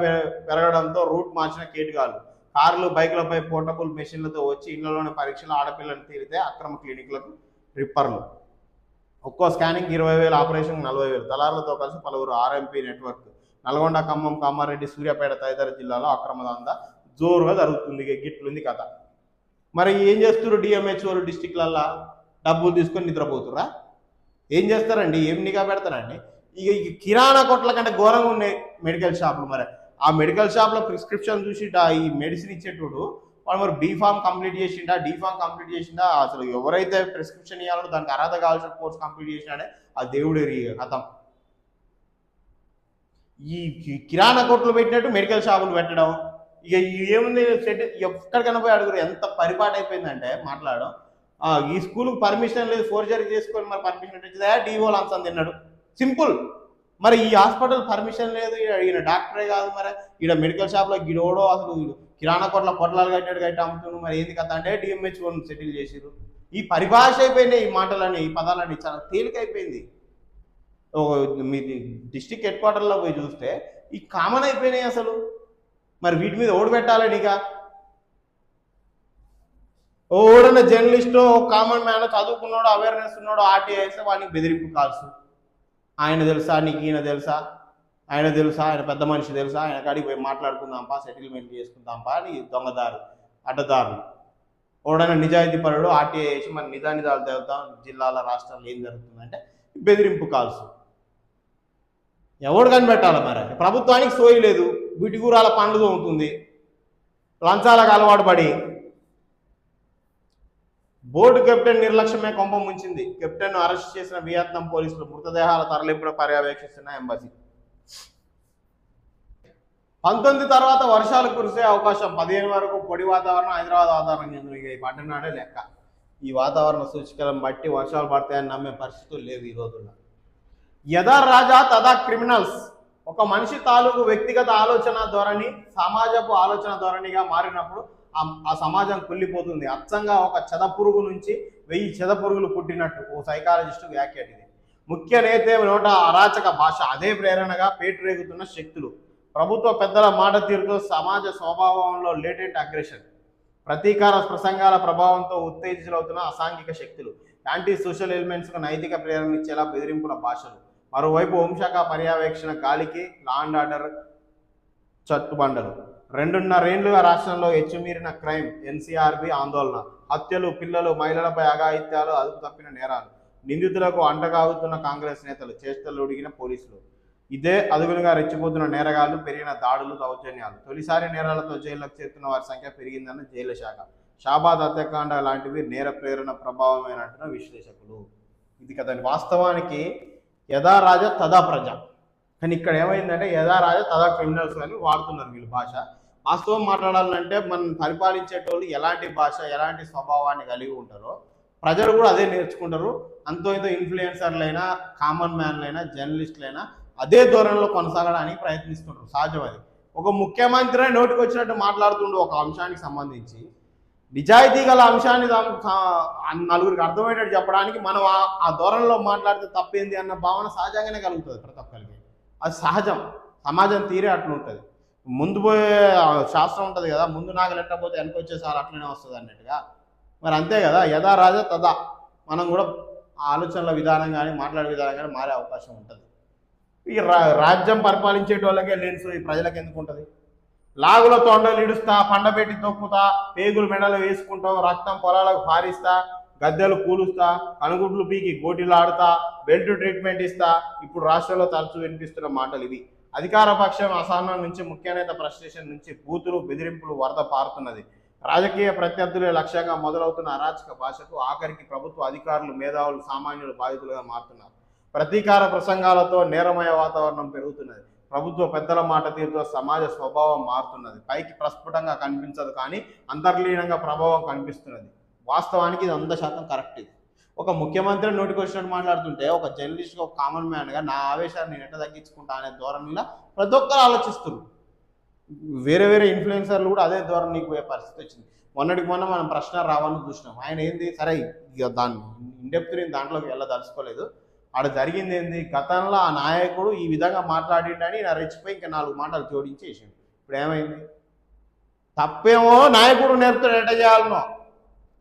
పెరగడంతో రూట్ మార్చిన కేటుగాలు. కార్లు బైకులపై పోర్టబుల్ మెషిన్లతో వచ్చి ఇళ్లలోని పరీక్షలు, ఆడపిల్లని తీరితే అక్రమ క్లినిక్లకు రిప్పర్లు. ఒక్కో స్కానింగ్ 20,000, ఆపరేషన్ 40,000. దళారులతో కలిసి పలువురు ఆర్ఎంపీ నెట్వర్క్. నల్గొండ, ఖమ్మం, కామారెడ్డి, సూర్యాపేట తదితర జిల్లాలో అక్రమ దందా జోరుగా జరుగుతుంది. గిట్లుంది కథ. మరి ఏం చేస్తారు డిఎంహెచ్ఓలు? డిస్టిక్లల్లా డబ్బులు తీసుకొని నిద్రపోతురా? ఏం చేస్తారండి? ఏం నిఘా పెడతారండి? ఇక కిరాణా కొట్ల కంటే ఘోరంగా ఉన్నాయి మెడికల్ షాపులు. మరి ఆ మెడికల్ షాప్లో ప్రిస్క్రిప్షన్ చూసి ఈ మెడిసిన్ ఇచ్చేటోడు వాడు మరి బీఫామ్ కంప్లీట్ చేసిండా, డీఫామ్ కంప్లీట్ చేసిండా, అసలు ఎవరైతే ప్రిస్క్రిప్షన్ ఇవ్వాలో దానికి అర్హత కావాల్సిన కోర్స్ కంప్లీట్ చేసినాడే ఆ దేవుడు కథం. ఈ కిరాణా కొట్లు పెట్టినట్టు మెడికల్ షాపులు పెట్టడం, ఇక ఏముంది సెట్ ఎక్కడికైనా పోయి అడుగురు. ఎంత పరిపాటు అయిపోయిందంటే మాట్లాడడం. ఈ స్కూల్కి పర్మిషన్ లేదు, ఫోర్జరీ చేసుకొని మరి పర్మిషన్ వచ్చిందా? డిఓ లంచం తిన్నాడు, సింపుల్. మరి ఈ హాస్పిటల్ పర్మిషన్ లేదు, ఈయన డాక్టరే కాదు, మరి ఈడ మెడికల్ షాప్లో గిడోడో అసలు కిరాణా కొట్ల పొట్లాలు కట్టి అమ్ముతున్నాడు. మరి ఏంది కదా అంటే డిఎంహెచ్ఓని సెటిల్ చేసిరు. ఈ పరిభాష అయిపోయినాయి ఈ మాటలని, ఈ పదాలని చాలా తేలికైపోయింది. మీది డిస్ట్రిక్ట్ హెడ్ క్వార్టర్లో పోయి చూస్తే ఈ కామన్ అయిపోయినాయి అసలు. మరి వీటి మీద ఓడి పెట్టాలని ఇక ఓడన్న జర్నలిస్టు, కామన్ మ్యాన్, చదువుకున్నాడు, అవేర్నెస్ ఉన్నాడు, ఆర్టీఐ వేస్తే వాడికి బెదిరింపు కాల్సు. ఆయన తెలుసా నీకు, ఈయన తెలుసా, ఆయన తెలుసా, ఆయన పెద్ద మనిషి తెలుసా, ఆయన కాడికి పోయి మాట్లాడుకుందాంపా, సెటిల్మెంట్ చేసుకుందాంపా అని దొంగదారు, అడ్డదారులు. ఓడైనా నిజాయితీ పరుడు ఆర్టీఐ వేసి మరి నిజానిజాలు తెలుద్దాం జిల్లాల రాష్ట్రాల్లో ఏం జరుగుతుందంటే బెదిరింపు కాల్సు. ఎవడు కనిపెట్టాలి? మరి ప్రభుత్వానికి సోయి లేదు, వీటి కూరాల పండుగ ఉంటుంది, లంచాలకు అలవాటు పడి. బోర్డు కెప్టెన్ నిర్లక్ష్యమే కొంప ముంచింది. కెప్టెన్ను అరెస్ట్ చేసిన వియత్నాం పోలీసులు. మృతదేహాల తరలింపును పర్యవేక్షిస్తున్న ఎంబసీ. 19 తర్వాత వర్షాలు కురిసే అవకాశం. 15 వరకు పొడి వాతావరణం హైదరాబాద్ వాతావరణం చెందిన ఈ పట్టణాడే లెక్క. ఈ వాతావరణ సూచికలను బట్టి వర్షాలు పడతాయని నమ్మే పరిస్థితులు లేవు ఈ రోజుల్లో. యథా రాజా తదా క్రిమినల్స్. ఒక మనిషి తాలూకు వ్యక్తిగత ఆలోచన ధోరణి సమాజపు ఆలోచన ధోరణిగా మారినప్పుడు ఆ సమాజం కుళ్ళిపోతుంది. అచ్చంగా ఒక చెదపురుగు నుంచి 1000 చెదపురుగులు పుట్టినట్టు ఓ సైకాలజిస్టు వ్యాఖ్యాత ఇది. ముఖ్య నేతే నోట అరాచక భాష, అదే ప్రేరణగా పేటరేగుతున్న శక్తులు. ప్రభుత్వ పెద్దల మాట తీరుతో సమాజ స్వభావంలో లేటెంట్ అగ్రెషన్, ప్రతీకార ప్రసంగాల ప్రభావంతో ఉత్తేజితులవుతున్న అసాంఘిక శక్తులు. యాంటీ సోషల్ ఎలిమెంట్స్కు నైతిక ప్రేరణ ఇచ్చేలా బెదిరింపుల భాషలు. మరోవైపు హోంశాఖ పర్యవేక్షణ గాలికి లా అండ్ ఆర్డర్ చట్టుబండలు. 2.5 ఏళ్లుగా రాష్ట్రంలో ఎచ్చుమీరిన క్రైమ్. ఎన్సీఆర్బీ ఆందోళన. హత్యలు, పిల్లలు, మహిళలపై అఘాయిత్యాలు, అదుపు తప్పిన నేరాలు. నిందితులకు అంటగాగుతున్న కాంగ్రెస్ నేతలు, చేష్టలు ఉడిగిన పోలీసులు. ఇదే అదుగులుగా రెచ్చిపోతున్న నేరగాళ్లు, పెరిగిన దాడులు, దౌర్జన్యాలు. తొలిసారి నేరాలతో జైల్లోకి చేరుతున్న వారి సంఖ్య పెరిగిందన్న జైళ్ల శాఖ. షాబాద్ హత్యాకాండ లాంటివి నేర ప్రేరణ ప్రభావమేనంటున్న విశ్లేషకులు. ఇది కదండి వాస్తవానికి. యథా రాజ తదా ప్రజ. కానీ ఇక్కడ ఏమైందంటే యథా రాజ తదా క్రిమినల్స్ అని వాడుతున్నారు వీళ్ళు భాష. వాస్తవం మాట్లాడాలంటే మనం పరిపాలించేటోళ్ళు ఎలాంటి భాష, ఎలాంటి స్వభావాన్ని కలిగి ఉంటారో ప్రజలు కూడా అదే నేర్చుకుంటారు. అంతో ఇంతో ఇన్ఫ్లుయెన్సర్లైనా, కామన్ మ్యాన్లైనా, జర్నలిస్టులైనా అదే ధోరణిలో కొనసాగడానికి ప్రయత్నిస్తుంటారు. సహజం అది. ఒక ముఖ్యమంత్రి నోటికి వచ్చినట్టు మాట్లాడుతుండు ఒక అంశానికి సంబంధించి. నిజాయితీ గల అంశాన్ని నలుగురికి అర్థమయ్యేటట్టు చెప్పడానికి మనం ఆ ధోరణిలో మాట్లాడితే తప్పేంది అన్న భావన సహజంగానే కలుగుతుంది ప్రతి ఒక్కరికి. అది సహజం, సమాజం తీరే అట్లుంటుంది. ముందు పోయే శాస్త్రం ఉంటుంది కదా, ముందు నాకు లెట్టపోతే వెనక వచ్చేసారి అట్లనే వస్తుంది అన్నట్టుగా. మరి అంతే కదా, యథా రాజా తదా మనం కూడా ఆలోచనల విధానం కానీ మాట్లాడే విధానం కానీ మారే అవకాశం ఉంటుంది. ఈ రాజ్యం పరిపాలించే వాళ్ళకే లెన్స్ ఈ ప్రజలకు ఎందుకు ఉంటుంది? లాగుల తొండలు ఇడుస్తా, పండబెట్టి తొక్కుతా, పేగులు మెడలు వేసుకుంటాం, రక్తం పొలాలకు పారిస్తా, గద్దెలు కూలుస్తా, కనుగుడ్లు పీకి గోటీలు ఆడుతా, బెల్ట్ ట్రీట్మెంట్ ఇస్తా, ఇప్పుడు రాష్ట్రంలో తరచూ వినిపిస్తున్న మాటలు ఇవి. అధికార పక్షం అసహనం నుంచి, ముఖ్య నేత ఫ్రస్ట్రేషన్ నుంచి బూతులు బెదిరింపులు వరద పారుతున్నది. రాజకీయ ప్రత్యర్థులే లక్ష్యంగా మొదలవుతున్న అరాచక భాషకు ఆఖరికి ప్రభుత్వ అధికారులు, మేధావులు, సామాన్యులు బాధితులుగా మారుతున్నారు. ప్రతీకార ప్రసంగాలతో నేరమయ వాతావరణం పెరుగుతున్నది. ప్రభుత్వ పెద్దల మాట తీరుతో సమాజ స్వభావం మారుతున్నది. పైకి ప్రస్ఫుటంగా కనిపించదు కానీ అంతర్లీనంగా ప్రభావం కనిపిస్తున్నది. వాస్తవానికి ఇది 100% కరెక్ట్. ఇది ఒక ముఖ్యమంత్రి నోటికి వచ్చినట్టు మాట్లాడుతుంటే, ఒక జర్నలిస్ట్గా, ఒక కామన్ మ్యాన్గా నా ఆవేశాన్ని నేను ఎట్లా తగ్గించుకుంటా అనే ధోరణిలో ప్రతి ఒక్కరు ఆలోచిస్తున్నారు. వేరే వేరే ఇన్ఫ్లుయెన్సర్లు కూడా అదే ధోరణికి పోయే పరిస్థితి వచ్చింది. మొన్నటికి మొన్న మనం ప్రశ్న రావాలని చూసినాం. ఆయన ఏంది, సరే ఇక దాన్ని ఇండెప్త్ దాంట్లోకి వెళ్ళదలుచుకోలేదు. ఆడ జరిగింది ఏంది, గతంలో ఆ నాయకుడు ఈ విధంగా మాట్లాడిండని నా రెచ్చిపోయి ఇంకా 4 మాటలు జోడించేసిండు. ఇప్పుడు ఏమైంది? తప్పేమో నాయకుడు నేర్పుతాడు ఎట్ట చేయాలనో,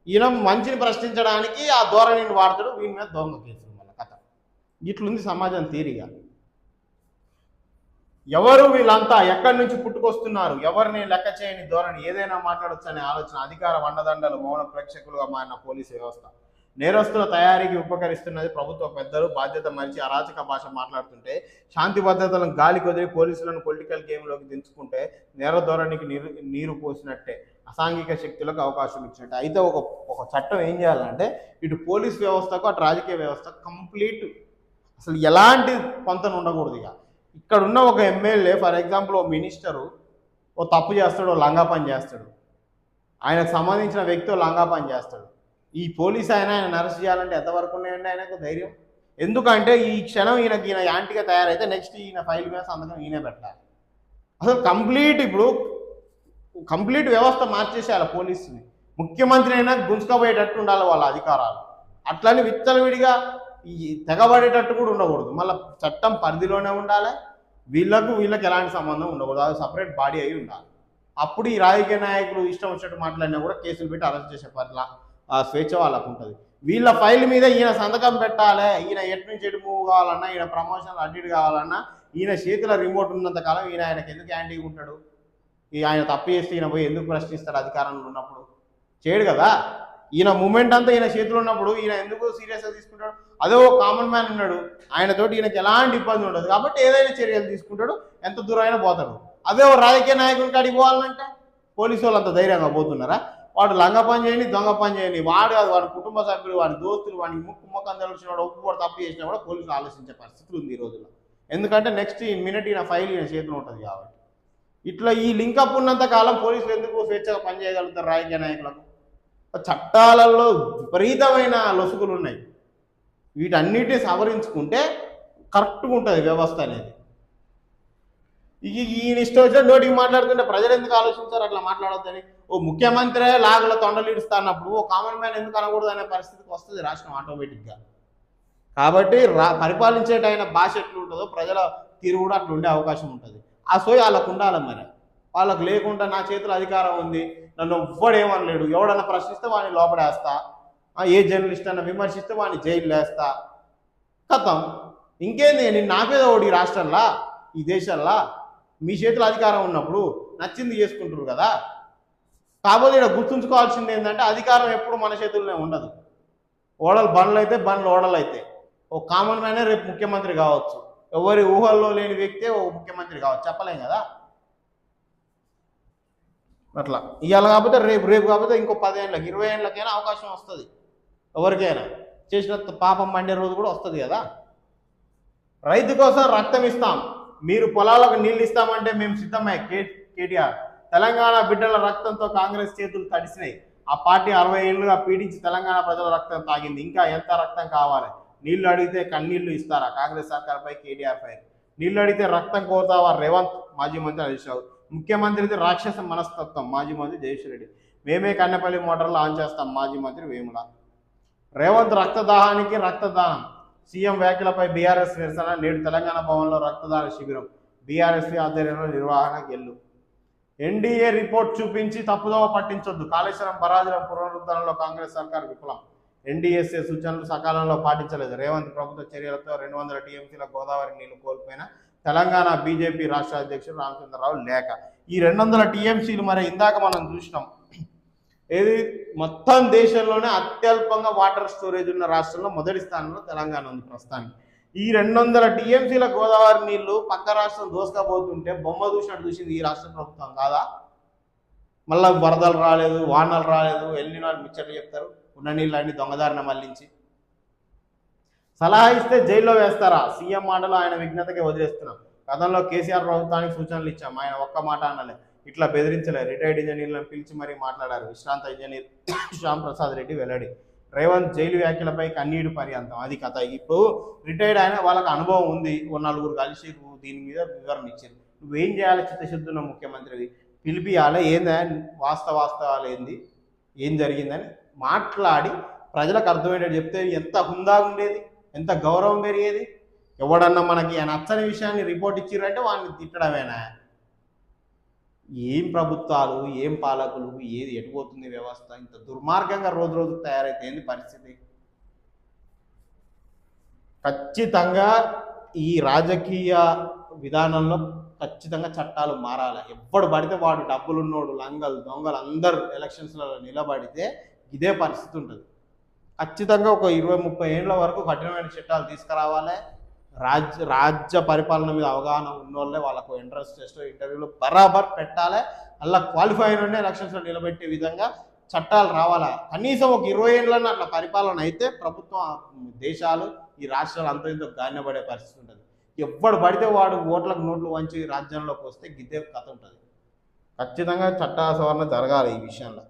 ఈయన మంచిని ప్రశ్నించడానికి ఆ ధోరణిని వాడతాడు, వీని మీద దొంగ కేసులు. మళ్ళీ కథ ఇట్లుంది సమాజం తీరిగా. ఎవరు వీళ్ళంతా, ఎక్కడి నుంచి పుట్టుకొస్తున్నారు, ఎవరిని లెక్క చేయని ధోరణి, ఏదైనా మాట్లాడొచ్చు అనే ఆలోచన, అధికార వండదండలు, మౌన ప్రేక్షకులుగా మారిన పోలీసు వ్యవస్థ, నేరస్తుల తయారీకి ఉపకరిస్తున్నది ప్రభుత్వ పెద్దలు. బాధ్యత మరిచి అరాచక భాష మాట్లాడుతుంటే, శాంతి భద్రతలను గాలి కొదిరి పోలీసులను పొలిటికల్ గేమ్లోకి దించుకుంటే నేర ధోరణికి నీరు పోసినట్టే, అసాంఘిక శక్తులకు అవకాశం ఇచ్చినట్టే. అయితే ఒక చట్టం ఏం చేయాలంటే, ఇటు పోలీస్ వ్యవస్థకు అటు రాజకీయ వ్యవస్థ కంప్లీట్ అసలు ఎలాంటి పొంతన ఉండకూడదు. ఇక ఇక్కడ ఉన్న ఒక ఎమ్మెల్యే, ఫర్ ఎగ్జాంపుల్ ఓ మినిస్టరు ఓ తప్పు చేస్తాడు, ఓ లంగా పని చేస్తాడు, ఆయనకు సంబంధించిన వ్యక్తి ఓ లంగా పని చేస్తాడు. ఈ పోలీస్ ఆయన అరెస్ట్ చేయాలంటే ఎంతవరకు ఉన్నాయండి ఆయనకు ధైర్యం? ఎందుకంటే ఈ క్షణం ఈయన యాంటీగా తయారైతే నెక్స్ట్ ఈయన ఫైల్ మీద సంతకం ఈయనే పెట్టాలి. అసలు ఇప్పుడు కంప్లీట్ వ్యవస్థ మార్చేసేయాలి పోలీసుని. ముఖ్యమంత్రి అయినా గుంజుకపోయేటట్టు ఉండాలి వాళ్ళ అధికారాలు. అట్లని విచ్చలవిడిగా ఈ తెగబడేటట్టు కూడా ఉండకూడదు. మళ్ళీ చట్టం పరిధిలోనే ఉండాలి. వీళ్ళకి ఎలాంటి సంబంధం ఉండకూడదు. అది సపరేట్ బాడీ అయి ఉండాలి. అప్పుడు ఈ రాజకీయ నాయకులు ఇష్టం వచ్చినట్టు మాట్లాడినా కూడా కేసులు పెట్టి అరెస్ట్ చేసే పట్ల ఆ స్వేచ్ఛ వాళ్ళకు ఉంటుంది. వీళ్ళ ఫైల్ మీద ఈయన సంతకం పెట్టాలి. ఈయన ఎటు నుంచి ఎటు మూవ్ కావాలన్నా, ఈయన ప్రమోషన్ అడ్డు కావాలన్నా, ఈయన చేతిలో రిమోట్ ఉన్నంత కాలం ఆయనకు ఎందుకు యాంటీగా ఉంటాడు? ఆయన తప్పు చేస్తే ఈయన పోయి ఎందుకు ప్రశ్నిస్తాడు? అధికారంలో ఉన్నప్పుడు చేయడు కదా. ఈయన మూమెంట్ అంతా ఈయన చేతిలో ఉన్నప్పుడు ఈయన ఎందుకు సీరియస్గా తీసుకుంటాడు? అదే ఓ కామన్ మ్యాన్ ఉన్నాడు, ఆయనతోటి ఈయనకి ఎలాంటి ఇబ్బంది ఉండదు కాబట్టి ఏదైనా చర్యలు తీసుకుంటాడు, ఎంత దూరం అయినా పోతాడు. అదే ఓ రాజకీయ నాయకుడికి అడిగి పోవాలంటే పోలీసు వాళ్ళు అంత ధైర్యంగా పోతున్నారా? వాడు లంగ పని చేయని, దొంగ పని చేయని, వాడు కాదు వాడి కుటుంబ సభ్యులు, వాడి దోస్తులు, వాడికి ముఖం తెలిసిన వాడు ఒప్పు కూడా తప్పు చేసినా కూడా పోలీసులు ఆలోచించే పరిస్థితి ఉంది ఈ రోజుల్లో. ఎందుకంటే నెక్స్ట్ మినిట్ ఈయన ఫైల్ ఈయన చేతిలో ఉంటుంది కాబట్టి. ఇట్లా ఈ లింకప్ ఉన్నంత కాలం పోలీసులు ఎందుకు స్వేచ్ఛగా పనిచేయగలుగుతారు? రాజకీయ నాయకులకు చట్టాలలో విపరీతమైన లొసుగులు ఉన్నాయి. వీటన్నిటిని సవరించుకుంటే కరెక్ట్గా ఉంటుంది వ్యవస్థ అనేది. ఈయన ఇష్టం వచ్చిన నోటికి మాట్లాడుతుంటే ప్రజలు ఎందుకు ఆలోచించారు అట్లా మాట్లాడొద్దని? ఓ ముఖ్యమంత్రి లాగుల తొండలు ఇడుస్తా అన్నప్పుడు ఓ కామన్ మ్యాన్ ఎందుకు అనకూడదు అనే పరిస్థితికి వస్తుంది రాష్ట్రం ఆటోమేటిక్గా. కాబట్టి పరిపాలించేటైన భాష ఎట్లుంటుందో ప్రజల తీరు కూడా అట్లా ఉండే అవకాశం ఉంటుంది. ఆ సోయి వాళ్ళకు ఉండాలి. మరి వాళ్ళకు లేకుండా నా చేతిలో అధికారం ఉంది, నన్ను ఎవ్వడేమనలేడు, ఎవడన్నా ప్రశ్నిస్తే వాడిని లోపడేస్తా, ఏ జర్నలిస్ట్ అన్న విమర్శిస్తే వాడిని జైలు వేస్తా, కథం. ఇంకేంది? నేను నాపేదో ఒకటి ఈ రాష్ట్రంలో, ఈ దేశంలో మీ చేతిలో అధికారం ఉన్నప్పుడు నచ్చింది చేసుకుంటారు కదా. కాబట్టి ఇక్కడ గుర్తుంచుకోవాల్సింది ఏంటంటే, అధికారం ఎప్పుడు మన చేతుల్లోనే ఉండదు. ఓడలు బండ్లు అయితే, బండ్లు ఓడలు అయితే. ఓ కామన్ మ్యానే రేపు ముఖ్యమంత్రి కావచ్చు, ఎవరి ఊహల్లో లేని వ్యక్తే ఓ ముఖ్యమంత్రి కావచ్చు, చెప్పలేం కదా. అట్లా ఇవాళ కాకపోతే రేపు కాకపోతే ఇంకో 10 ఏళ్ళకి 20 ఏళ్ళకైనా అవకాశం వస్తుంది. ఎవరికైనా చేసిన పాపం మండే రోజు కూడా వస్తుంది కదా. రైతు కోసం రక్తం ఇస్తాం, మీరు పొలాలకు నీళ్ళు ఇస్తామంటే మేము సిద్ధమే. కేటీఆర్ తెలంగాణ బిడ్డల రక్తంతో కాంగ్రెస్ చేతులు తడిసినాయి. ఆ పార్టీ 60 ఏళ్ళుగా పీడించి తెలంగాణ ప్రజల రక్తం తాగింది. ఇంకా ఎంత రక్తం కావాలి? నీళ్లు అడిగితే కన్నీళ్లు ఇస్తారా? కాంగ్రెస్ సర్కార్పై కేటీఆర్ పై. నీళ్లు అడిగితే రక్తం కోరుతావా? రేవంత్. మాజీ మంత్రి హరీష్ రావు. ముఖ్యమంత్రిది రాక్షస మనస్తత్వం. మాజీ మంత్రి జయేష్ రెడ్డి. మేమే కన్నెపల్లి మోటార్లు ఆన్ చేస్తాం. మాజీ మంత్రి వేముల. రేవంత్ రక్తదాహానికి రక్తదానం. సీఎం వ్యాఖ్యలపై బీఆర్ఎస్ నిరసన. నేడు తెలంగాణ భవన్లో రక్తదాన శిబిరం. బీఆర్ఎస్ ఆధ్వర్యంలో నిర్వహణ గెల్లు. ఎన్డీఏ రిపోర్ట్ చూపించి తప్పుదోవ పట్టించొద్దు, కాళేశ్వరం బరాజుల పునరుద్ధరణలో కాంగ్రెస్ సర్కార్ విఫలం. ఎన్డీఎస్ఏ సూచనలు సకాలంలో పాటించలేదు. రేవంత్ ప్రభుత్వ చర్యలతో 200 టీఎంసీల గోదావరి నీళ్లు కోల్పోయిన తెలంగాణ బీజేపీ రాష్ట్ర అధ్యక్షుడు రామచంద్రరావు లేఖ. ఈ 200 టీఎంసీలు మరి ఇందాక మనం చూసినాం, ఏది మొత్తం దేశంలోనే అత్యల్పంగా వాటర్ స్టోరేజ్ ఉన్న రాష్ట్రంలో మొదటి స్థానంలో తెలంగాణ ఉంది ప్రస్తుతానికి. ఈ 200 టీఎంసీల గోదావరి నీళ్లు పక్క రాష్ట్రం దోసుకపోతుంటే బొమ్మ చూసినట్టు చూసింది ఈ రాష్ట్ర ప్రభుత్వం కాదా? మళ్ళీ వరదలు రాలేదు, వానలు రాలేదు, వెళ్ళిన వాళ్ళు ముచ్చట్లు చెప్తారు, ఉన్న నీళ్ళని దొంగదారిన మళ్లించి. సలహా ఇస్తే జైల్లో వేస్తారా? సీఎం మాటలు ఆయన విజ్ఞతకి వదిలేస్తున్నాం. గతంలో కేసీఆర్ ప్రభుత్వానికి సూచనలు ఇచ్చాం, ఆయన ఒక్క మాట అనలే, ఇట్లా బెదిరించలే. రిటైర్డ్ ఇంజనీర్లను పిలిచి మరీ మాట్లాడారు. విశ్రాంత ఇంజనీర్ శ్యామ్ ప్రసాద్ రెడ్డి వెల్లడి. రేవంత్ జైలు వ్యాఖ్యలపై కన్నీడు పర్యంతం, అది కథ. ఇప్పుడు రిటైర్డ్ అయిన వాళ్ళకి అనుభవం ఉంది, ఓ నలుగురు కలిసి దీని మీద వివరణ ఇచ్చారు. నువ్వేం చేయాలి? చిత్తశుద్ధున్న ముఖ్యమంత్రివి పిలిపియాలి, ఏందా వాస్తవాలు ఏంది, ఏం జరిగిందని మాట్లాడి ప్రజలకు అర్థమయ్యేటట్టు చెప్తే ఎంత హుందాగా ఉండేది, ఎంత గౌరవం పెరిగేది. ఎవడన్నా మనకి నచ్చని విషయాన్ని రిపోర్ట్ ఇచ్చిర్రంటే వాడిని తిట్టడమేనా? ఏం ప్రభుత్వాలు, ఏం పాలకులు, ఏది ఎటుపోతుంది వ్యవస్థ? ఇంత దుర్మార్గంగా రోజు రోజు తయారైతే ఏంది పరిస్థితి? ఖచ్చితంగా ఈ రాజకీయ విధానంలో ఖచ్చితంగా చట్టాలు మారాలి. ఎవ్వడు పడితే వాడు డబ్బులున్నోడు, లంగలు, దొంగలు అందరూ ఎలక్షన్స్లలో నిలబడితే ఇదే పరిస్థితి ఉంటుంది. ఖచ్చితంగా ఒక 20-30 ఏళ్ళ వరకు కఠినమైన చట్టాలు తీసుకురావాలి. రాజ్య పరిపాలన మీద అవగాహన ఉన్నోళ్ళే వాళ్ళకు ఎంట్రన్స్ టెస్ట్ ఇంటర్వ్యూలో బరాబర్ పెట్టాలి. అలా క్వాలిఫై అయిన ఎలక్షన్స్లో నిలబెట్టే విధంగా చట్టాలు రావాలా. కనీసం ఒక 20 ఏళ్ళని అట్లా పరిపాలన అయితే ప్రభుత్వం, దేశాలు, ఈ రాష్ట్రాలు అంత ఇంత గాన్యపడే పరిస్థితి ఉంటుంది. ఎవ్వడు పడితే వాడు ఓట్లకు నోట్లు వంచి రాజ్యంలోకి వస్తే గిద్దే కథ ఉంటుంది. ఖచ్చితంగా చట్ట సవరణ జరగాలి ఈ విషయంలో.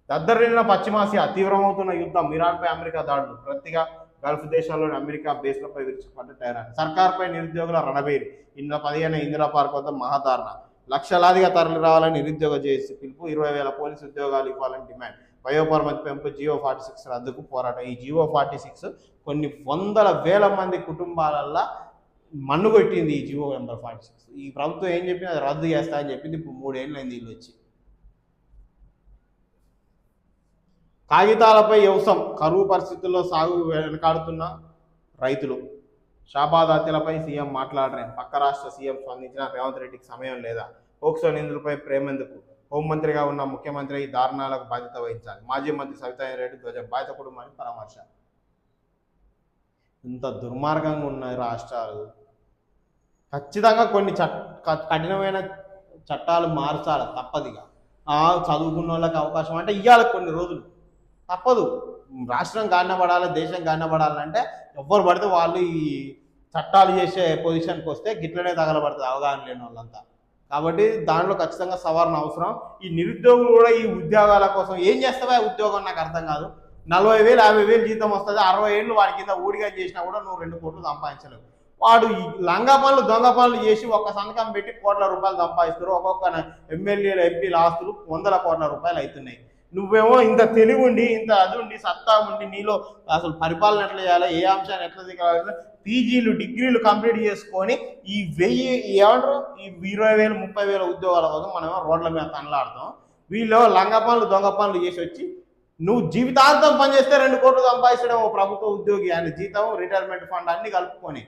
దద్దరిల్లిన పశ్చిమాసియా, తీవ్రమవుతున్న యుద్ధం, ఇరాన్పై అమెరికా దాడులు, ప్రతిగా గల్ఫ్ దేశాల్లోని అమెరికా బేస్లపై విరుచుకుపడ్డ టెహరాన్. సర్కార్పై నిరుద్యోగుల రణబేరి. 15 ఇందిరా పార్క్ వద్ద మహాధారణ. లక్షలాదిగా తరలి రావాలని నిరుద్యోగ చేసి పిలుపు. 20,000 పోలీసు ఉద్యోగాలు ఇవ్వాలని డిమాండ్. వయోపరిమితి పెంపు, జియో 46 రద్దుకు పోరాటం. ఈ జియో 46 కొన్ని వందల వేల మంది కుటుంబాలల్లో మన్నుగొట్టింది. ఈ జియో నెంబర్ 46 ఈ ప్రభుత్వం ఏం చెప్పింది, అది రద్దు చేస్తా అని చెప్పింది. ఇప్పుడు 3 ఏళ్ళు అయింది వీళ్ళు వచ్చి. కాగితాలపై వ్యవసాయం, కరువు పరిస్థితుల్లో సాగు వెనకాడుతున్న రైతులు. షాబాద్ హత్యలపై సీఎం మాట్లాడరేం? పక్క రాష్ట్ర సీఎం స్పందించిన రేవంత్ రెడ్డికి సమయం లేదా? పోక్సో నిందితులపై ప్రేమెందుకు? హోంమంత్రిగా ఉన్న ముఖ్యమంత్రి ఈ దారుణాలకు బాధ్యత వహించాలి. మాజీ మంత్రి సవితారెడ్డి ధ్వజం, బాధిత కుటుంబానికి పరామర్శ. ఇంత దుర్మార్గంగా ఉన్నాయి రాష్ట్రాలు. ఖచ్చితంగా కొన్ని కఠినమైన చట్టాలు మార్చాలి తప్పదిగా. చదువుకున్న వాళ్ళకి అవకాశం అంటే ఇవ్వాలి కొన్ని రోజులు, తప్పదు. రాష్ట్రం గాన్నపడాలి, దేశం గాన్నపడాలంటే ఎవ్వరు పడితే వాళ్ళు ఈ చట్టాలు చేసే పొజిషన్కి వస్తే గిట్లనే తగలబడుతుంది అవగాహన లేని వాళ్ళంతా. కాబట్టి దాంట్లో ఖచ్చితంగా సవరణ అవసరం. ఈ నిరుద్యోగులు కూడా ఈ ఉద్యోగాల కోసం ఏం చేస్తావా ఉద్యోగం నాకు అర్థం కాదు. 40,000 50,000 జీతం వస్తుంది, 60 ఏళ్ళు వాడి కింద ఊడిగా చేసినా కూడా నువ్వు 2 కోట్లు సంపాదించలేవు. వాడు ఈ లంగా పనులు దొంగ పనులు చేసి ఒక్క సంతకం పెట్టి కోట్ల రూపాయలు సంపాదిస్తారు. ఒక్కొక్క ఎమ్మెల్యేలు ఎంపీల ఆస్తులు 100 కోట్ల రూపాయలు అవుతున్నాయి. నువ్వేమో ఇంత తెలివి ఉండి, ఇంత అది ఉండి, సత్తా ఉండి, నీలో అసలు పరిపాలన ఎట్లా చేయాలి, ఏ అంశాన్ని ఎట్లా దిగాలి, పీజీలు డిగ్రీలు కంప్లీట్ చేసుకొని ఈ 1000 ఏమంటారు ఈ 20,000 30,000 ఉద్యోగాల కోసం మనమేమో రోడ్ల మీద తనలాడతాం. వీళ్ళు లంగా పనులు దొంగ పనులు చేసి వచ్చి నువ్వు జీవితాంతం పనిచేస్తే 2 కోట్లు సంపాదించడం ఓ ప్రభుత్వ ఉద్యోగి. ఆయన జీతం, రిటైర్మెంట్ ఫండ్ అన్ని కలుపుకొని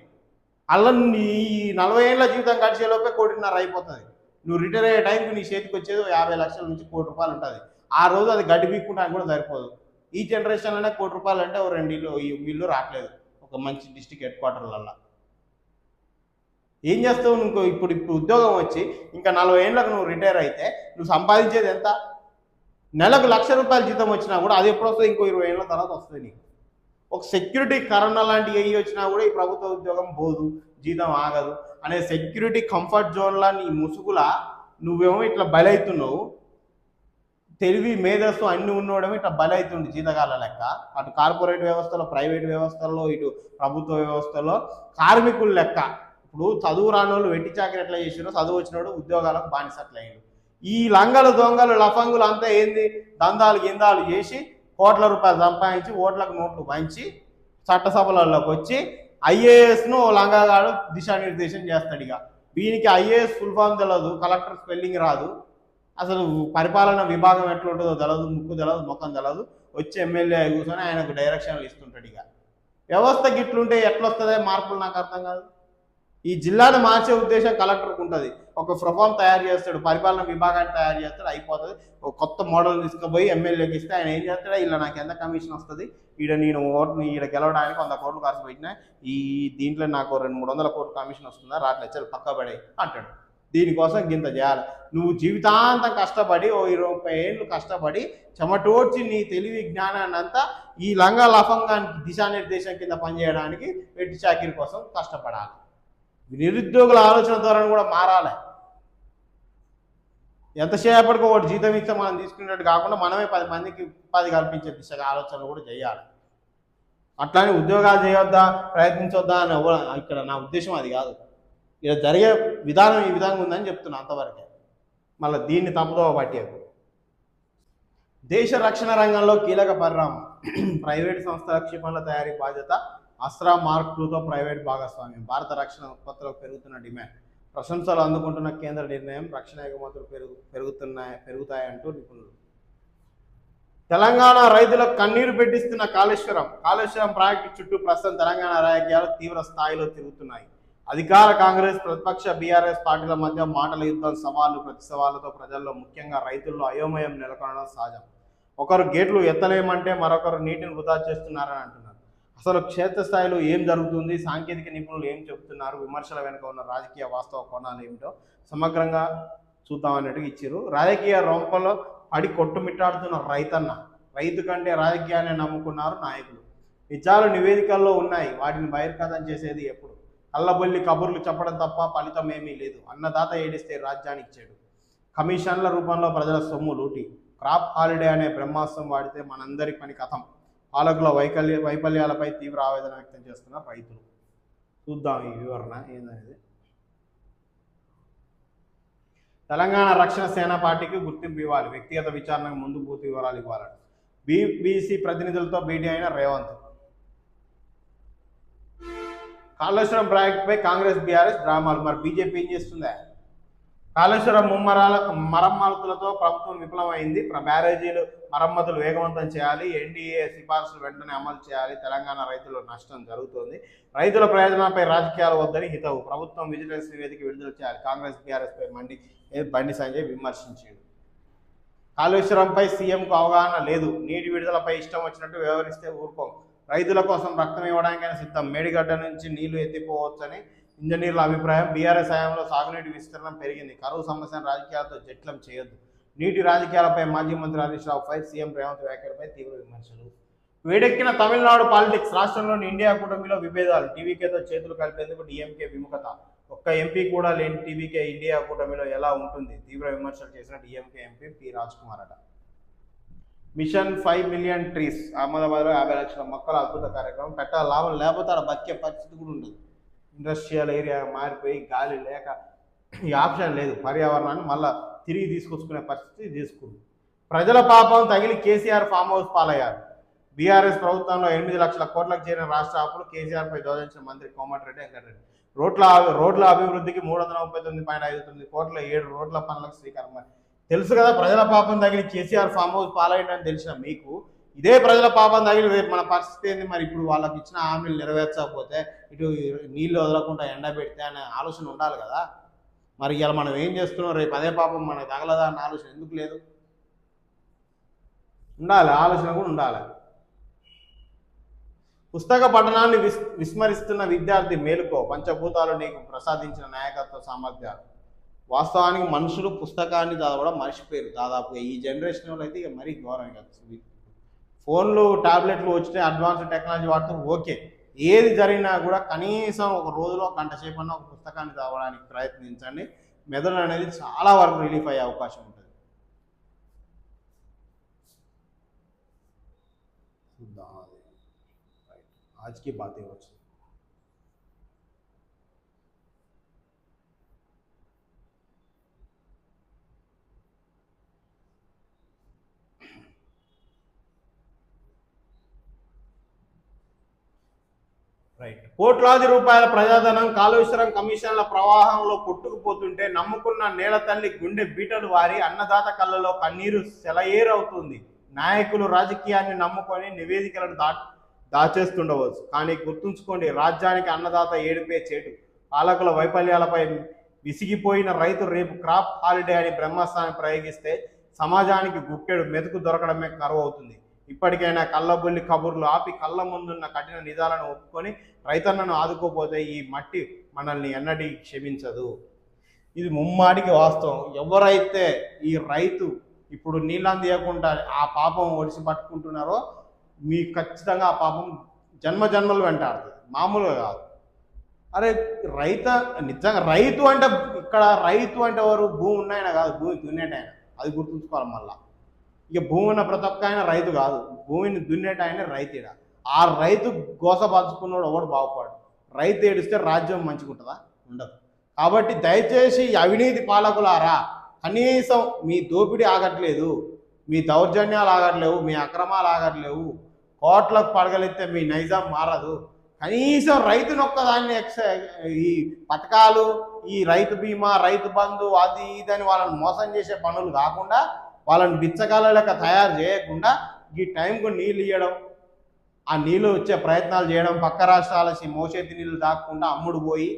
అలా ఈ 40 ఏళ్ళ జీవితం గడిచేలోపే 1.5 అయిపోతుంది. నువ్వు రిటైర్ అయ్యే టైంకి నీ చేతికి వచ్చేది 50 లక్షల నుంచి 1 కోటి రూపాయలు ఉంటుంది. ఆ రోజు అది గడ్డి పీక్కుంటానికి కూడా సరిపోదు. ఈ జనరేషన్లోనే 1 కోటి రూపాయలు అంటే ఓ 2 ఇల్లు రావట్లేదు ఒక మంచి డిస్ట్రిక్ట్ హెడ్ క్వార్టర్లలో. ఏం చేస్తావు? నువ్వు ఇప్పుడు ఉద్యోగం వచ్చి ఇంకా 40 ఏళ్ళకు నువ్వు రిటైర్ అయితే నువ్వు సంపాదించేది ఎంత? నెలకు ₹1,00,000 జీతం వచ్చినా కూడా అది ఎప్పుడు వస్తుంది? ఇంకో 20 ఏళ్ళ తర్వాత వస్తుంది నీకు. ఒక సెక్యూరిటీ, కరోనా లాంటివి ఏ వచ్చినా కూడా ఈ ప్రభుత్వ ఉద్యోగం పోదు, జీతం ఆగదు అనే సెక్యూరిటీ కంఫర్ట్ జోన్లా నీ ముసుగులా నువ్వేమో ఇట్లా బలవుతున్నావు. తెలివి, మేధస్సు అన్ని ఉన్నోడేమో ఇట్లా బలవుతుంది జీతకాల లెక్క. అటు కార్పొరేట్ వ్యవస్థలో, ప్రైవేట్ వ్యవస్థల్లో, ఇటు ప్రభుత్వ వ్యవస్థలో కార్మికుల లెక్క. ఇప్పుడు చదువు రానోళ్ళు వెట్టి చాకరీ ఎట్లా చేసిరో చదువు వచ్చినోడు ఉద్యోగాలకు బానిసట్లయ్యాడు. ఈ లంగలు దొంగలు లఫంగులు అంతా ఏంది, దందాలు గిందాలు చేసి కోట్ల రూపాయలు సంపాదించి ఓట్లకు నోట్లు పంచి చట్టసభలలోకి వచ్చి ఐఏఎస్ను లంగాగాడు దిశానిర్దేశం చేస్తాడు. ఇక వీనికి ఐఏఎస్ ఫుల్ ఫామ్ తెలియదు, కలెక్టర్ స్పెల్లింగ్ రాదు, అసలు పరిపాలన విభాగం ఎట్లుంటుందో తెలియదు, ముక్కు తెలియదు, ముఖం తెలియదు, వచ్చి ఎమ్మెల్యే కూర్చొని ఆయనకు డైరెక్షన్లు ఇస్తుంటాడు. ఇక వ్యవస్థ గిట్లుంటే ఎట్లొస్తుందే మార్పులు నాకు అర్థం కాదు. ఈ జిల్లాను మార్చే ఉద్దేశం కలెక్టర్కి ఉంటుంది. ఒక ప్రొఫామ్ తయారు చేస్తాడు, పరిపాలన విభాగాన్ని తయారు చేస్తాడు, అయిపోతుంది. ఒక కొత్త మోడల్ తీసుకుపోయి ఎమ్మెల్యేకి ఇస్తే ఆయన ఏం చేస్తాడు, ఇలా నాకు ఎంత కమిషన్ వస్తుంది, నేను ఓటుని గెలవడానికి 100 కోట్లు ఖర్చు పెట్టినా, దీంట్లో నాకు 200-300 కోట్లు కమిషన్ వస్తుందా, రాట్లే చల్ పక్క పడే అంటాడు. దీనికోసం గింత చేయాలి. నువ్వు జీవితాంతం కష్టపడి 20-30 ఏళ్ళు కష్టపడి చెమటోడ్చి నీ తెలివి జ్ఞానాన్ని అంతా ఈ లంగా లఫంగానికి దిశానిర్దేశం కింద పనిచేయడానికి వెట్టి చాకిరి కోసం కష్టపడాలి. నిరుద్యోగుల ఆలోచన ధోరణి కూడా మారాలి. ఎంతసేపటికి ఒకటి జీతం ఇస్తే మనం తీసుకునేట్టు కాకుండా మనమే 10 మందికి ఉపాధి కల్పించే దిశగా ఆలోచనలు కూడా చేయాలి. అట్లానే ఉద్యోగాలు చేయొద్దా, ప్రయత్నించొద్దా అని ఇక్కడ నా ఉద్దేశం అది కాదు. ఇక్కడ జరిగే విధానం ఈ విధంగా ఉందని చెప్తున్నా, అంతవరకే. మళ్ళీ దీన్ని తప్పుదోవ పట్టేది. దేశ రక్షణ రంగంలో కీలక పరిణామం. ప్రైవేటు సంస్థల క్షిపణుల తయారీ బాధ్యత అస్త్రా మార్క్ 2తో ప్రైవేట్ భాగస్వామ్యం. భారత రక్షణ ఉత్పత్తులకు పెరుగుతున్న డిమాండ్. ప్రశంసలు అందుకుంటున్న కేంద్ర నిర్ణయం. రక్షణ ఎగుమతులు పెరుగుతాయంటూ నిపుణులు. తెలంగాణ రైతులకు కన్నీరు పెట్టిస్తున్న కాళేశ్వరం ప్రాజెక్టు చుట్టూ ప్రస్తుతం తెలంగాణ రాజకీయాలు తీవ్ర స్థాయిలో తిరుగుతున్నాయి. అధికార కాంగ్రెస్, ప్రతిపక్ష బీఆర్ఎస్ పార్టీల మధ్య మాటల యుద్ధం, సవాళ్లు ప్రతి సవాళ్లతో ప్రజల్లో ముఖ్యంగా రైతుల్లో అయోమయం నెలకొనడం సహజం. ఒకరు గేట్లు ఎత్తలేమంటే మరొకరు నీటిని వృధా చేస్తున్నారని అంటున్నారు. అసలు క్షేత్రస్థాయిలో ఏం జరుగుతుంది, సాంకేతిక నిపుణులు ఏం చెబుతున్నారు, విమర్శల వెనుక ఉన్న రాజకీయ వాస్తవ కోణాలు ఏమిటో సమగ్రంగా చూద్దామన్నట్టుగా ఇచ్చారు. రాజకీయ రొంపలో పడి కొట్టుమిట్టాడుతున్న రైతు కంటే రాజకీయాన్ని నమ్ముకున్నారు నాయకులు. నిజాలు నివేదికల్లో ఉన్నాయి, వాటిని బహిర్గతం చేసేది ఎప్పుడు? కళ్ళబొల్లి కబుర్లు చెప్పడం తప్ప ఫలితం ఏమీ లేదు. అన్నదాత ఏడిస్తే రాజ్యాన్ని ఇచ్చాడు. కమిషన్ల రూపంలో ప్రజల సొమ్ము లూటి. క్రాప్ హాలిడే అనే బ్రహ్మాస్త్రం వాడితే మనందరి పని కథం. పాలకుల వైఫల్యాలపై తీవ్ర ఆవేదన వ్యక్తం చేస్తున్న రైతులు. చూద్దాం ఈ వివరణ ఏందనేది. తెలంగాణ రక్షణ సేన పార్టీకి గుర్తింపు ఇవ్వాలి, వ్యక్తిగత విచారణకు ముందు పూర్తి వివరాలు ఇవ్వాలని బీబీసీ ప్రతినిధులతో భేటీ అయిన రేవంత్. కాళేశ్వరం ప్రాజెక్టుపై కాంగ్రెస్ బీఆర్ఎస్ డ్రామాలు. మరి బీజేపీ ఏం చేస్తుందా? కాళేశ్వరం మరమ్మతులతో ప్రభుత్వం విఫలమైంది. బ్యారేజీలు మరమ్మతులు వేగవంతం చేయాలి, ఎన్డీఏ సిఫార్సులు వెంటనే అమలు చేయాలి. తెలంగాణ రైతుల నష్టం జరుగుతోంది, రైతుల ప్రయోజనాలపై రాజకీయాలు వద్దని హితవు. ప్రభుత్వం విజిలెన్స్ నివేదిక విడుదల చేయాలి. కాంగ్రెస్ బీఆర్ఎస్ పై బండి సంజయ్ విమర్శించాడు. కాళేశ్వరంపై సీఎంకు అవగాహన లేదు, నీటి విడుదలపై ఇష్టం వచ్చినట్టు వ్యవహరిస్తే ఊరుకోం, రైతుల కోసం రక్తం ఇవ్వడానికైనా సిద్ధం, మేడిగడ్డ నుంచి నీళ్లు ఎత్తిపోవచ్చని ఇంజనీర్ల అభిప్రాయం. బీఆర్ఎస్ హయాంలో సాగునీటి విస్తీర్ణం పెరిగింది, కరువు సమస్యను రాజకీయాలతో జట్లం చేయొద్దు. నీటి రాజకీయాలపై మాజీ మంత్రి హరీష్ రావు ఫైర్. సీఎం రేవంత్ వ్యాఖ్యలపై తీవ్ర విమర్శలు. వేడెక్కిన తమిళనాడు పాలిటిక్స్. రాష్ట్రంలోని ఇండియా కూటమిలో విభేదాలు. టీవీకేతో చేతులు కలిపేందుకు డీఎంకే విముఖత. ఒక్క ఎంపీ కూడా లేని టీవీకే ఇండియా కూటమిలో ఎలా ఉంటుంది? తీవ్ర విమర్శలు చేసిన డీఎంకే ఎంపీ పి రాజ్ కుమార్ అట. Mission 5 million trees. అహ్మదాబాద్లో 50 లక్షల మొక్కల అద్భుత కార్యక్రమం. పెట్టాలి లాభం, లేకపోతే అలా బతికే పరిస్థితి కూడా ఉండదు. ఇండస్ట్రియల్ ఏరియా మారిపోయి గాలి లేక ఈ ఆప్షన్ లేదు. పర్యావరణాన్ని మళ్ళీ తిరిగి తీసుకొచ్చుకునే పరిస్థితి తీసుకుంది. ప్రజల పాపం తగిలి కేసీఆర్ ఫామ్ హౌస్ పాలయ్యారు. బీఆర్ఎస్ ప్రభుత్వంలో 8 లక్షల కోట్లకు చేరిన రాష్ట్ర అప్పులు. కేసీఆర్పై దోదించిన మంత్రి కోమటిరెడ్డి వెంకటరెడ్డి. రోడ్ల అభివృద్ధికి 339.59 కోట్ల 7 రోడ్ల పనులకు శ్రీకారం. తెలుసు కదా ప్రజల పాపం తగిలి కేసీఆర్ ఫామ్ హౌస్ పాలయ్యని తెలిసిన మీకు ఇదే ప్రజల పాపం తగిలి రేపు మన పరిస్థితి ఏంది? మరి ఇప్పుడు వాళ్ళకి ఇచ్చిన హామీలు నెరవేర్చకపోతే, ఇటు నీళ్ళు వదలకుండా ఎండబెడితే అనే ఆలోచన ఉండాలి కదా. మరి ఇలా మనం ఏం చేస్తున్నాం, రేపు అదే పాపం మనకు తగలదా అన్న ఆలోచన ఎందుకు లేదు? ఉండాలి, ఆలోచన కూడా ఉండాలి. పుస్తక పఠనాన్ని విస్మరిస్తున్న విద్యార్థి మేలుకో, పంచభూతాలు నీకు ప్రసాదించిన నాయకత్వ సామర్థ్యాలు. వాస్తవానికి మనుషులు పుస్తకాన్ని చదవడం మర్చిపోయారు దాదాపుగా ఈ జనరేషన్ వాళ్ళు. అయితే ఇక మరీ ఘోరం. ఇక ఫోన్లు టాబ్లెట్లు వచ్చినాయి, అడ్వాన్స్ టెక్నాలజీ వాడుతూ ఓకే, ఏది జరిగినా కూడా కనీసం ఒక రోజులో గంట సేపు అన్న ఒక పుస్తకాన్ని చదవడానికి ప్రయత్నించండి. మెదడు అనేది చాలా వరకు రిలీఫ్ అయ్యే అవకాశం ఉంటుంది. आज की बातें हो రైట్. కోట్లాది రూపాయల ప్రజాధనం కాళేశ్వరం కమిషన్ల ప్రవాహంలో కొట్టుకుపోతుంటే నమ్ముకున్న నేల తల్లి గుండె బీటలు వారి అన్నదాత కళ్ళలో కన్నీరు సెలయేరవుతుంది. నాయకులు రాజకీయాన్ని నమ్ముకొని నివేదికలను దాచేస్తుండవచ్చు, కానీ గుర్తుంచుకోండి, రాజ్యానికి అన్నదాత ఏడుపే చేటు. పాలకుల వైఫల్యాలపై విసిగిపోయిన రైతు రేపు క్రాప్ హాలిడే అని బ్రహ్మాస్త్రాన్ని ప్రయోగిస్తే సమాజానికి గుక్కెడు మెతుకు దొరకడమే కరువు అవుతుంది. ఇప్పటికైనా కళ్ళబుల్లి కబుర్లు ఆపి కళ్ళ ముందున్న కఠిన నిజాలను ఒప్పుకొని రైతన్నను ఆదుకోపోతే ఈ మట్టి మనల్ని ఎన్నటికీ క్షమించదు. ఇది ముమ్మాటికి వాస్తవం. ఎవరైతే ఈ రైతు ఇప్పుడు నీళ్ళని తీయకుండా ఆ పాపం ఒడిసి పట్టుకుంటున్నారో మీకు ఖచ్చితంగా ఆ పాపం జన్మలు వెంటాడుతుంది, మామూలుగా కాదు. అరే నిజంగా రైతు అంటే ఇక్కడ రైతు అంటే ఎవరు? భూమి ఉన్నాయన కాదు, భూమి దున్నేటాయన. అది గుర్తుంచుకోవాలి. మళ్ళా ఇక భూమి ఉన్న ప్రతి ఒక్క ఆయన రైతు కాదు, భూమిని దున్నేటాయన రైతుడా. ఆ రైతు గోసపరుచుకున్నాడు ఎవడు బాగుపడు. రైతు ఏడిస్తే రాజ్యం మంచిగుంటుందా? ఉండదు. కాబట్టి దయచేసి అవినీతి పాలకులారా, కనీసం మీ దోపిడీ ఆగట్లేదు, మీ దౌర్జన్యాలు ఆగట్లేవు, మీ అక్రమాలు ఆగట్లేవు, కోట్లకు పడగలెత్తే మీ నైజాం మారదు. కనీసం రైతును ఒక్కదాన్ని ఈ పథకాలు, ఈ రైతు బీమా, రైతు బంధు, అది ఇదని వాళ్ళని మోసం చేసే పనులు కాకుండా, వాళ్ళని బిచ్చగాళ్ళ లెక్క తయారు చేయకుండా ఈ టైంకు నీళ్ళు ఇవ్వడం, ఆ నీళ్ళు వచ్చే ప్రయత్నాలు చేయడం, పక్క రాష్ట్రాల మోసేతి నీళ్ళు దాక్కుండా అమ్ముడు పోయి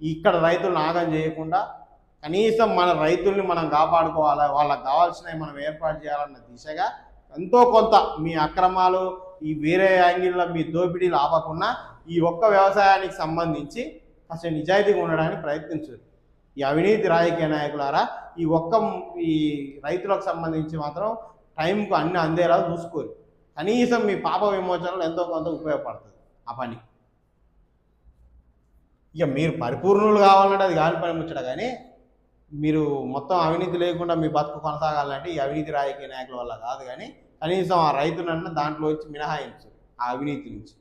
ఇక్కడ రైతులను ఆగం చేయకుండా కనీసం మన రైతుల్ని మనం కాపాడుకోవాలి, వాళ్ళకి కావాల్సినవి మనం ఏర్పాటు చేయాలన్న దిశగా ఎంతో కొంత మీ అక్రమాలు, ఈ వేరే యాంగిల్లో మీ దోపిడీలు ఆపకుండా ఈ ఒక్క వ్యవసాయానికి సంబంధించి అసలు నిజాయితీగా ఉండడానికి ప్రయత్నించదు. ఈ అవినీతి రాజకీయ నాయకులారా, ఈ రైతులకు సంబంధించి మాత్రం టైంకు అన్ని అందేలా చూసుకోరు. కనీసం మీ పాప విమోచనలో ఎంతో కొంత ఉపయోగపడుతుంది ఆ పని. ఇక మీరు పరిపూర్ణులు కావాలంటే అది కాని పని ముచ్చట, కానీ మీరు మొత్తం అవినీతి లేకుండా మీ బతుకు కొనసాగాలంటే ఈ అవినీతి రాజకీయ నాయకుల వల్ల కాదు. కానీ కనీసం ఆ రైతునన్న దాంట్లో వచ్చి మినహాయించు, ఆ అవినీతి నుంచి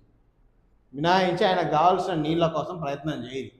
మినహాయించి ఆయనకు కావాల్సిన నీళ్ళ కోసం ప్రయత్నం చేయదు.